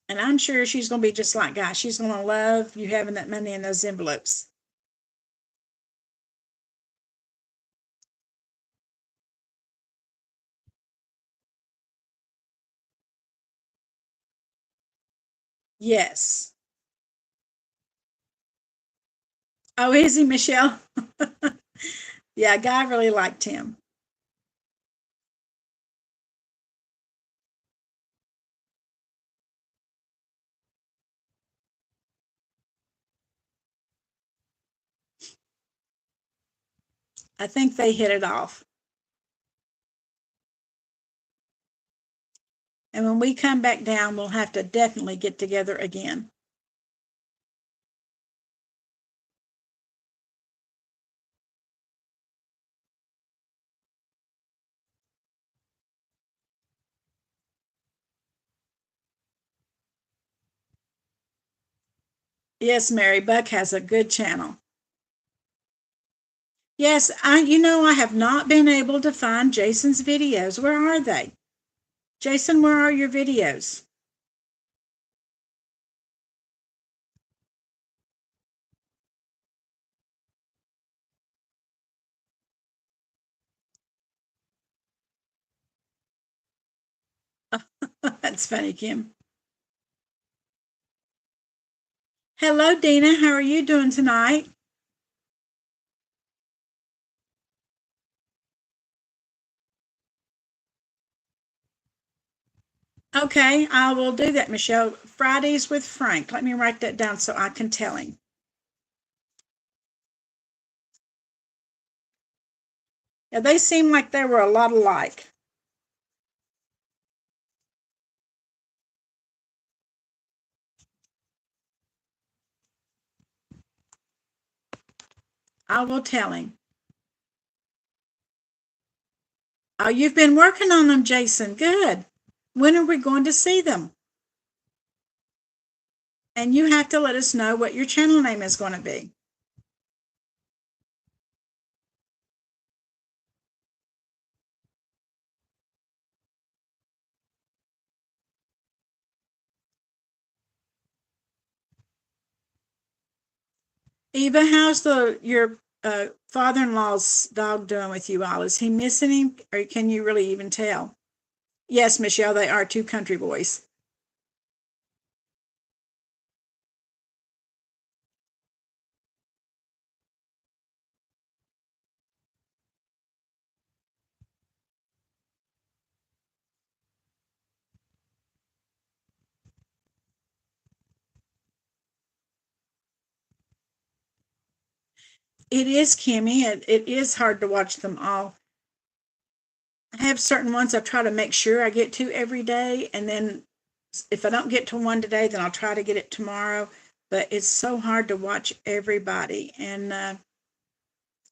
And I'm sure she's going to be just like Guy. She's going to love you having that money in those envelopes. Yes. Oh, is he, Michelle? Yeah, Guy really liked him. I think they hit it off. And when we come back down, we'll have to definitely get together again. Yes, Mary, Buck has a good channel. Yes, I have not been able to find Jason's videos. Where are they? Jason, where are your videos? That's funny, Kim. Hello, Dina. How are you doing tonight? Okay, I will do that, Michelle. Fridays with Frank. Let me write that down so I can tell him. Yeah, they seem like they were a lot alike. I will tell him. Oh, you've been working on them, Jason. Good. When are we going to see them? And you have to let us know what your channel name is going to be. Eva, how's your father-in-law's dog doing with you all? Is he missing him, or can you really even tell? Yes, Michelle, they are two country boys. It is, Kimmy. It is hard to watch them all. I have certain ones I try to make sure I get to every day, and then if I don't get to one today, then I'll try to get it tomorrow. But it's so hard to watch everybody, and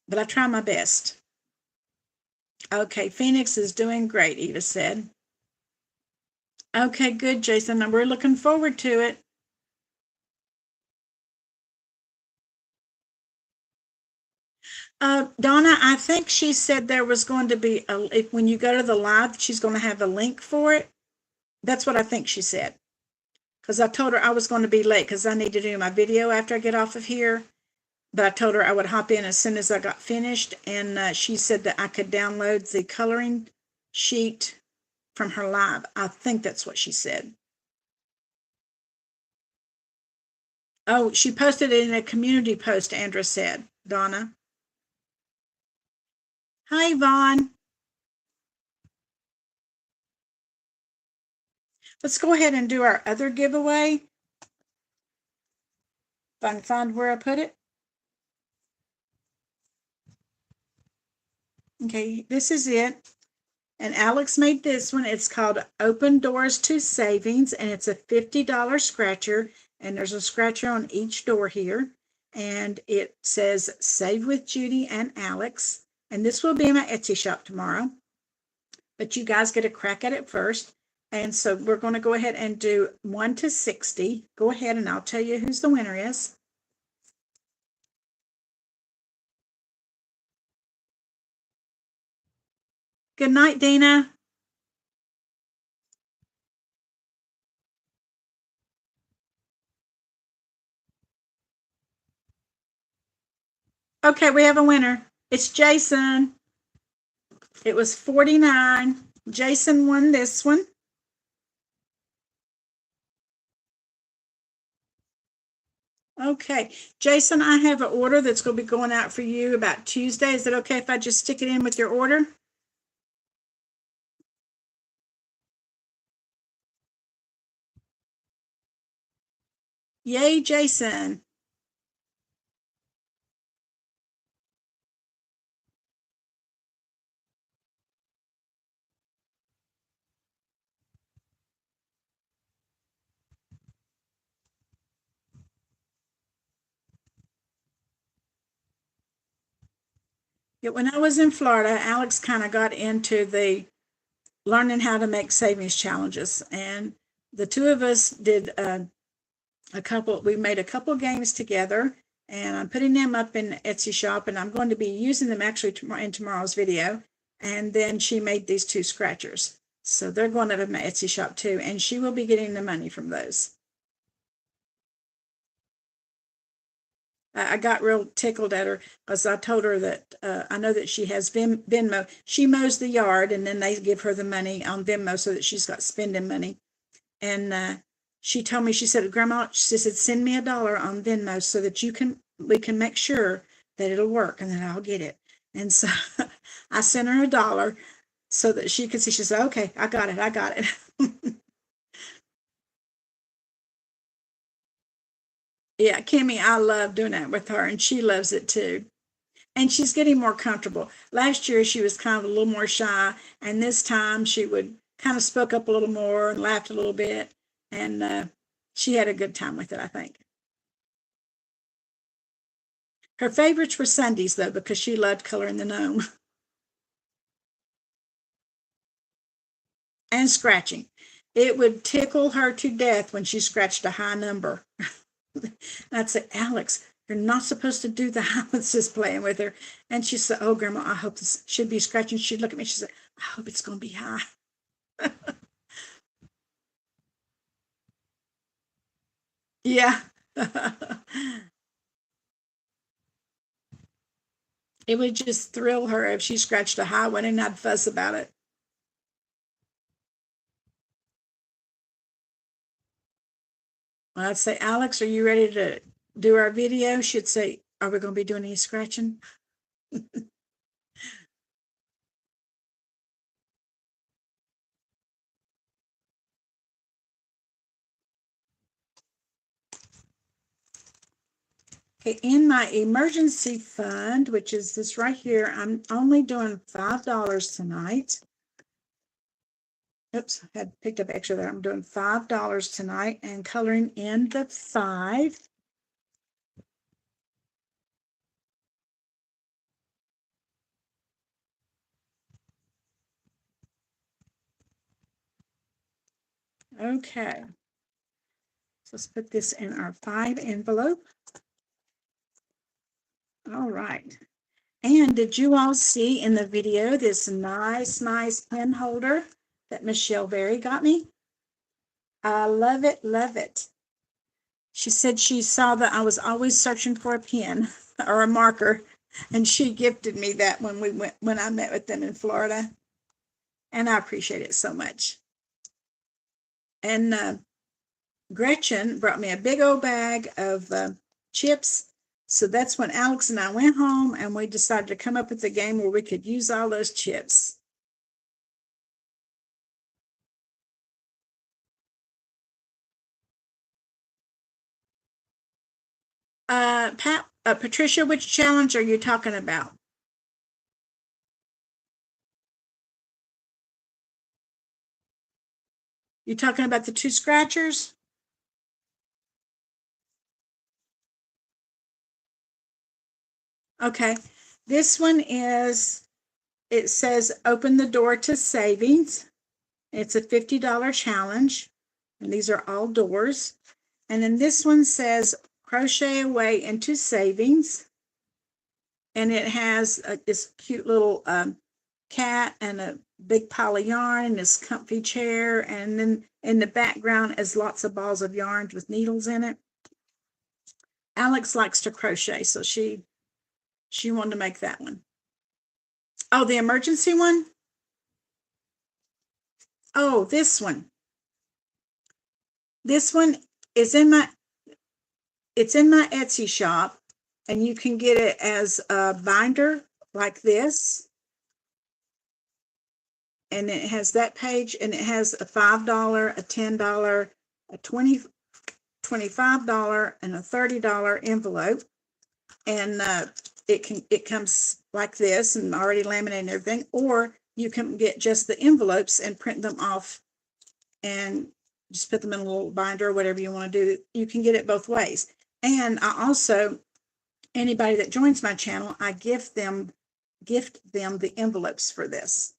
but I try my best. Okay, Phoenix is doing great, Eva said. Okay, good, Jason. And we're looking forward to it. Donna, I think she said there was going to be when you go to the live, she's going to have a link for it. That's what I think she said. Because I told her I was going to be late because I need to do my video after I get off of here. But I told her I would hop in as soon as I got finished, and she said that I could download the coloring sheet from her live. I think that's what she said. Oh, she posted it in a community post, Andra said. Donna. Hi, Yvonne. Let's go ahead and do our other giveaway. If I can find where I put it. Okay, this is it. And Alex made this one. It's called Open Doors to Savings, and it's a $50 scratcher. And there's a scratcher on each door here. And it says Save with Judy and Alex. And this will be in my Etsy shop tomorrow. But you guys get a crack at it first. And so we're going to go ahead and do 1 to 60. Go ahead and I'll tell you who's the winner is. Good night, Dana. Okay, we have a winner. It's Jason. It was 49. Jason won this one. Okay, Jason, I have an order that's going to be going out for you about Tuesday. Is it okay if I just stick it in with your order? Yay, Jason. Yeah, when I was in Florida, Alex kind of got into the learning how to make savings challenges. And the two of us did we made a couple games together, and I'm putting them up in Etsy shop, and I'm going to be using them actually in tomorrow's video. And then she made these two scratchers. So they're going up in my Etsy shop too, and she will be getting the money from those. I got real tickled at her because I told her that I know that she has Venmo. She mows the yard, and then they give her the money on Venmo so that she's got spending money. And she told me, she said, Grandma, she said, send me $1 on Venmo so that we can make sure that it'll work, and then I'll get it. And so I sent her $1 so that she could see. She said, okay, I got it. Yeah, Kimmy, I love doing that with her, and she loves it too. And she's getting more comfortable. Last year, she was kind of a little more shy, and this time she would kind of spoke up a little more and laughed a little bit, and she had a good time with it, I think. Her favorites were Sundays, though, because she loved coloring the gnome and scratching. It would tickle her to death when she scratched a high number. And I'd say, Alex, you're not supposed to do that. I was just playing with her. And she said, oh, Grandma, I hope this should be scratching. She'd look at me. She said, I hope it's going to be high. Yeah. It would just thrill her if she scratched a high one, and I'd fuss about it. When I'd say, Alex, are you ready to do our video? She'd say, are we going to be doing any scratching? Okay, in my emergency fund, which is this right here, I'm only doing $5 tonight. Oops, I had picked up extra there. I'm doing $5 tonight and coloring in the 5. Okay. So let's put this in our 5 envelope. All right. And did you all see in the video this nice pen holder that Michelle Berry got me? I love it, love it. She said she saw that I was always searching for a pen or a marker, and she gifted me that when I met with them in Florida, and I appreciate it so much. And Gretchen brought me a big old bag of chips. So that's when Alex and I went home, and we decided to come up with a game where we could use all those chips. Patricia, which challenge are you talking about? You talking about the two scratchers? Okay. This one is, it says open the door to savings. It's a $50 challenge. And these are all doors. And then this one says crochet away into savings. And it has this cute little cat and a big pile of yarn and this comfy chair. And then in the background is lots of balls of yarn with needles in it. Alex likes to crochet, so she wanted to make that one. Oh, the emergency one? Oh, this one. This one is in my, it's in my Etsy shop, and you can get it as a binder like this. And it has that page, and it has a $5, a $10, a $20, $25, and a $30 envelope. And it comes like this and already laminated and everything, or you can get just the envelopes and print them off and just put them in a little binder or whatever you want to do. You can get it both ways. And I also, anybody that joins my channel, I gift them the envelopes for this.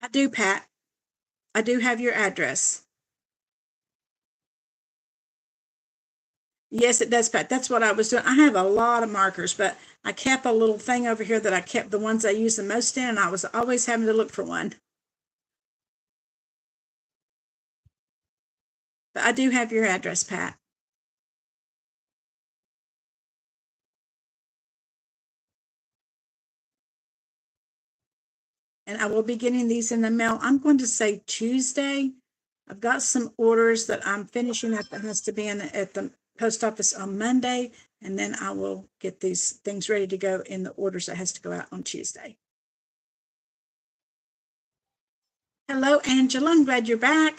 I do, Pat. I do have your address. Yes, it does, Pat. That's what I was doing. I have a lot of markers, but I kept a little thing over here that I kept the ones I use the most in, and I was always having to look for one. But I do have your address, Pat. And I will be getting these in the mail. I'm going to say Tuesday. I've got some orders that I'm finishing up that has to be in at the post office on Monday, and then I will get these things ready to go in the orders that has to go out on Tuesday. Hello, Angela. I'm glad you're back.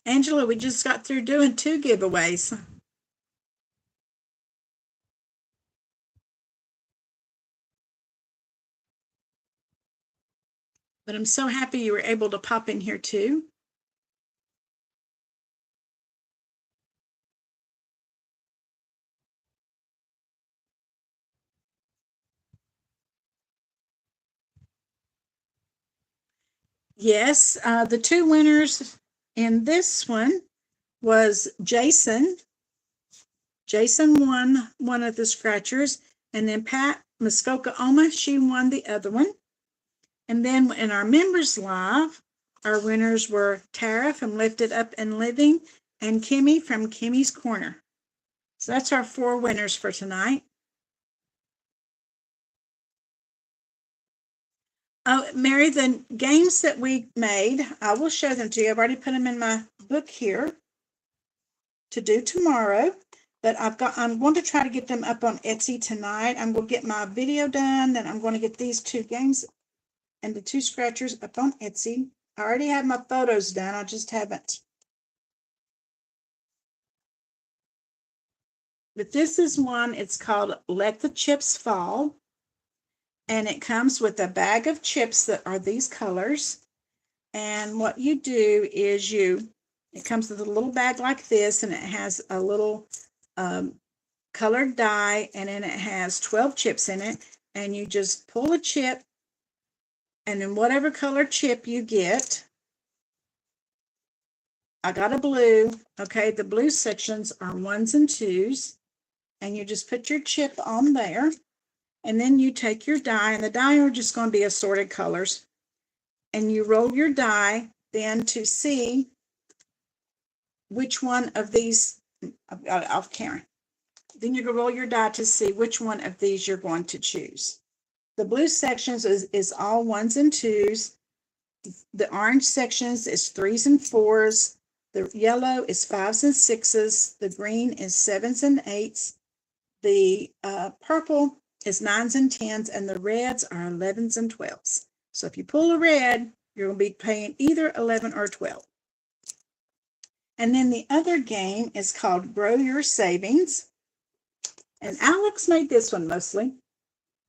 Angela, we just got through doing 2 giveaways. But I'm so happy you were able to pop in here too. Yes, the 2 winners in this one was Jason. Jason won one of the scratchers, and then Pat Muskoka Oma, she won the other one. And then in our members live, our winners were Tara from Lifted Up and Living and Kimmy from Kimmy's Corner. So that's our 4 winners for tonight. Oh, Mary, the games that we made, I will show them to you. I've already put them in my book here to do tomorrow. But I'm going to try to get them up on Etsy tonight. I'm going to get my video done. Then I'm going to get these 2 games and the 2 scratchers up on Etsy. I already have my photos done. I just haven't. But this is one, it's called Let the Chips Fall. And it comes with a bag of chips that are these colors. And what you do is it comes with a little bag like this, and it has a little colored die, and then it has 12 chips in it. And you just pull a chip, and then whatever color chip you get, I got a blue. Okay, the blue sections are 1s and 2s, and you just put your chip on there, and then you take your die, and the die are just going to be assorted colors, and you roll your die then to see which one of these, I've got it off camera. Then you can roll your die to see which one of these you're going to choose. The blue sections is all 1s and 2s. The orange sections is 3s and 4s. The yellow is 5s and 6s. The green is 7s and 8s. The purple is 9s and 10s, and the reds are 11s and 12s. So if you pull a red, you're going to be paying either 11 or 12. And then the other game is called Grow Your Savings. And Alex made this one mostly.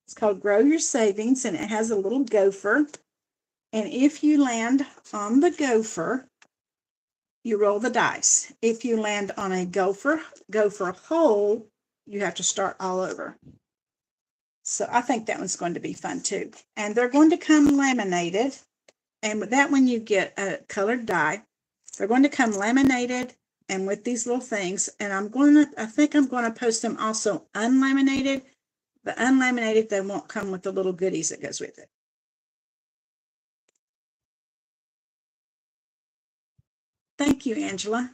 It's called Grow Your Savings, and it has a little gopher. And if you land on the gopher, you roll the dice. If you land on a gopher hole, you have to start all over. So I think that one's going to be fun too. And they're going to come laminated. And with that one, you get a colored die. They're going to come laminated and with these little things. And I think I'm going to post them also unlaminated. The unlaminated, they won't come with the little goodies that goes with it. Thank you, Angela.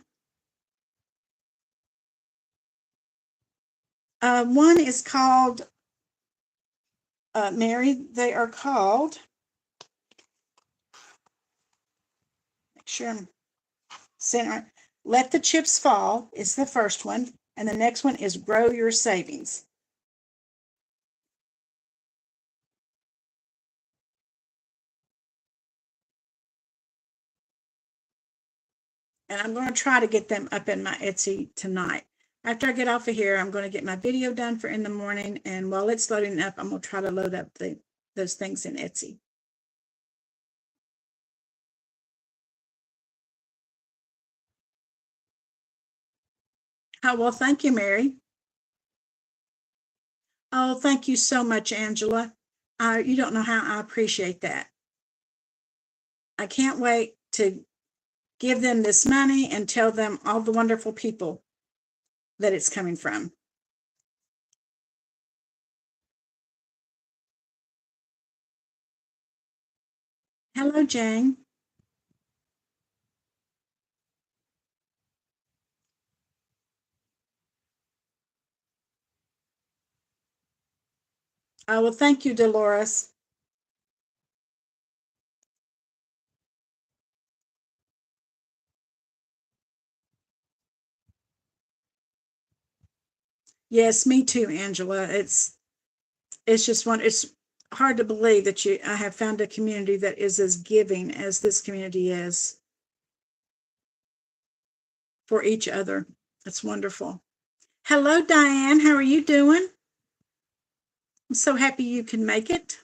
One is called Mary. They are called. Make sure I'm center. Let the Chips Fall is the first one, and the next one is Grow Your Savings. And I'm going to try to get them up in my Etsy tonight. After I get off of here, I'm going to get my video done for in the morning, and while it's loading up, I'm going to try to load up those things in Etsy. Oh, well, thank you, Mary. Oh, thank you so much, Angela. You don't know how I appreciate that. I can't wait to give them this money and tell them all the wonderful people that it's coming from. Hello, Jane. Oh, well, thank you, Dolores. Yes, me too, Angela. It's just it's hard to believe that I have found a community that is as giving as this community is for each other. It's wonderful. Hello, Diane. How are you doing? I'm so happy you can make it.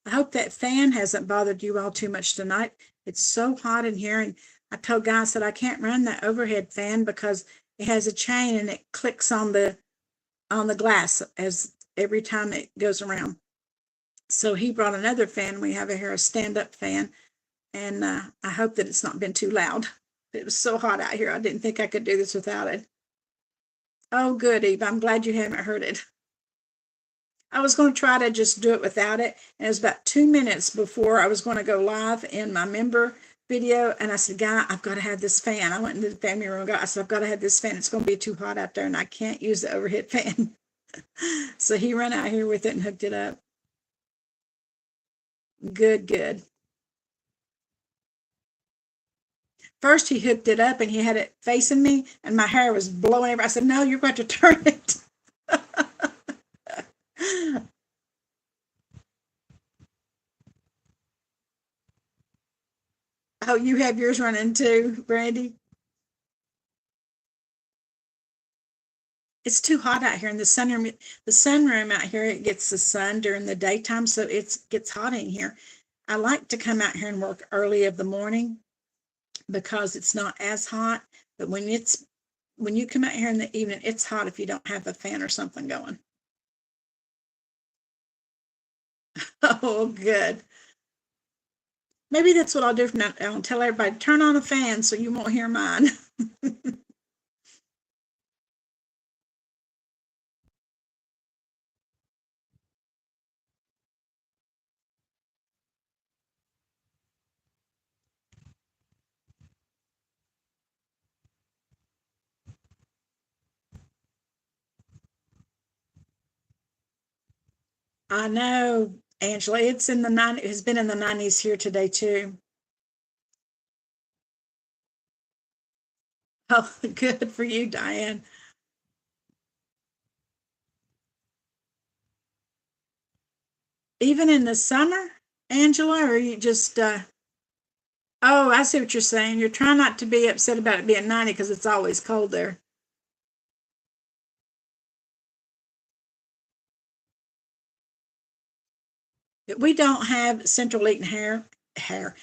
I hope that fan hasn't bothered you all too much tonight. It's so hot in here, and I told guys that I can't run that overhead fan because it has a chain and it clicks on the glass as every time it goes around. So he brought another fan. We have here a stand-up fan, and I hope that it's not been too loud. It was so hot out here. I didn't think I could do this without it. Oh, good, Eve. I'm glad you haven't heard it. I was going to try to just do it without it. And it was about 2 minutes before I was going to go live in my member video. And I said, Guy, I've got to have this fan. I went into the family room. I said, I've got to have this fan. It's going to be too hot out there and I can't use the overhead fan. So he ran out here with it and hooked it up. Good, good. First, he hooked it up and he had it facing me and my hair was blowing over. I said, no, you're going to turn it. Oh, you have yours running too, Brandy? It's too hot out here in the sunroom out here, it gets the sun during the daytime, so it gets hot in here. I like to come out here and work early of the morning because it's not as hot, but when you come out here in the evening, it's hot if you don't have a fan or something going. Oh, good. Maybe that's what I'll do from now on. Tell everybody, turn on a fan so you won't hear mine. I know, Angela. It's in the 90s. It's been in the 90s here today too. Oh, good for you, Diane. Even in the summer, Angela, or you just oh, I see what you're saying. You're trying not to be upset about it being 90 because it's always cold there. We don't have central heat and hair,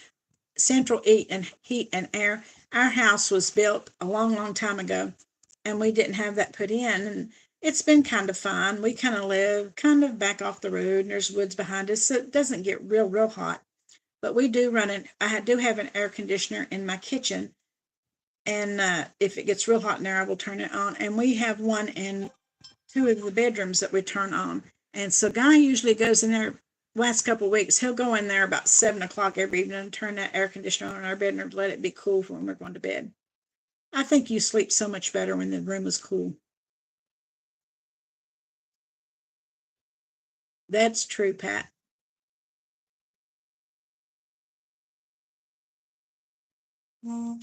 central heat and air. Our house was built a long, long time ago, and we didn't have that put in. And it's been kind of fine. We kind of live kind of back off the road, and there's woods behind us, so it doesn't get real hot. But we do run it. I do have an air conditioner in my kitchen, and if it gets real hot in there, I will turn it on. And we have one in two of the bedrooms that we turn on. And so Guy usually goes in there last couple of weeks. He'll go in there about 7 o'clock every evening and turn that air conditioner on in our bedroom to let it be cool for when we're going to bed. I think you sleep so much better when the room is cool. That's true, Pat. Well,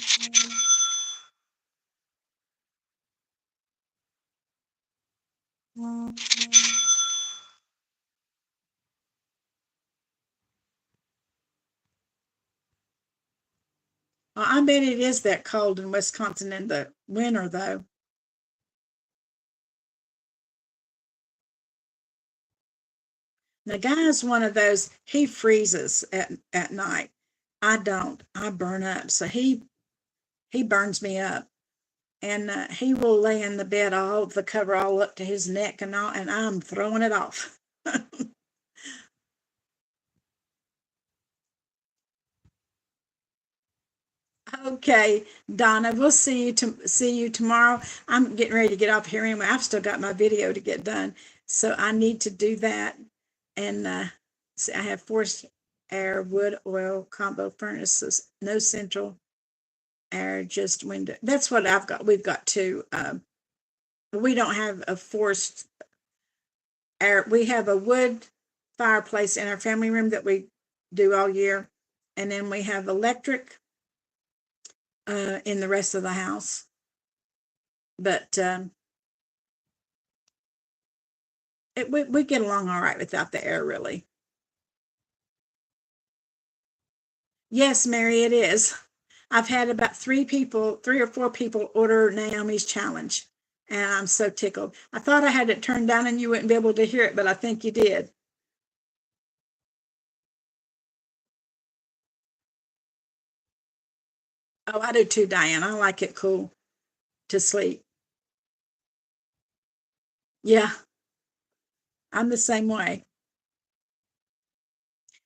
I bet it is that cold in Wisconsin in the winter, though. The guy's one of those, he freezes at night. I don't. I burn up. So he burns me up. And he will lay in the bed all the cover all up to his neck and all, and I'm throwing it off. Okay, Donna, we'll see you tomorrow. I'm getting ready to get off here anyway. I've still got my video to get done, so I need to do that. And see, I have forced air, wood, oil, combo furnaces, no central air, just window. That's what I've got. We've got two. We don't have a forced air. We have a wood fireplace in our family room that we do all year, and then we have electric in the rest of the house. But we get along all right without the air, really. Yes, Mary, it is. I've had about three or four people order Naomi's challenge, and I'm so tickled. I thought I had it turned down and you wouldn't be able to hear it, but I think you did. Oh, I do too, Diane. I like it cool to sleep. Yeah, I'm the same way.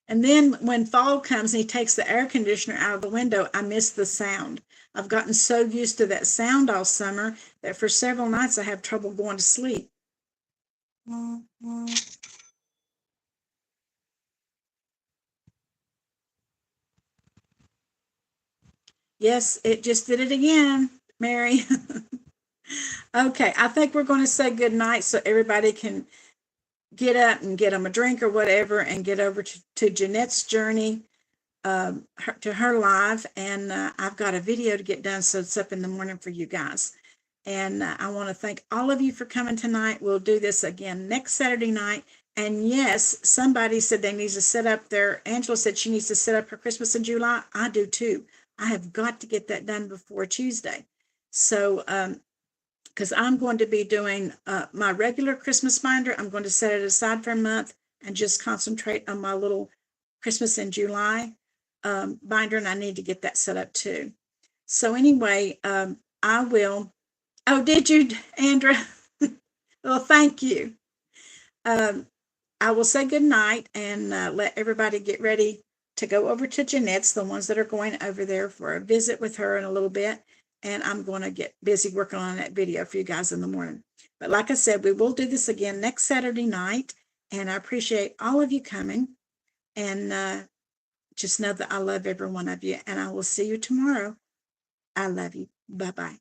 And then when fall comes and he takes the air conditioner out of the window, I miss the sound. I've gotten so used to that sound all summer that for several nights I have trouble going to sleep. Yes, it just did it again, Mary. Okay, I think we're going to say good night so everybody can get up and get them a drink or whatever and get over to Jeanette's journey, to her live. And I've got a video to get done, so it's up in the morning for you guys. And I want to thank all of you for coming tonight. We'll do this again next Saturday night. And yes, somebody said they need to set up their, Angela said she needs to set up her Christmas in July. I do too. I have got to get that done before Tuesday. So, because I'm going to be doing my regular Christmas binder, I'm going to set it aside for a month and just concentrate on my little Christmas in July binder, and I need to get that set up too. So anyway, I will. Oh, did you, Andra? Well, thank you. Um, I will say good night and let everybody get ready to go over to Jeanette's, the ones that are going over there for a visit with her in a little bit. And I'm going to get busy working on that video for you guys in the morning. But like I said, we will do this again next Saturday night. And I appreciate all of you coming. And just know that I love every one of you. And I will see you tomorrow. I love you. Bye bye.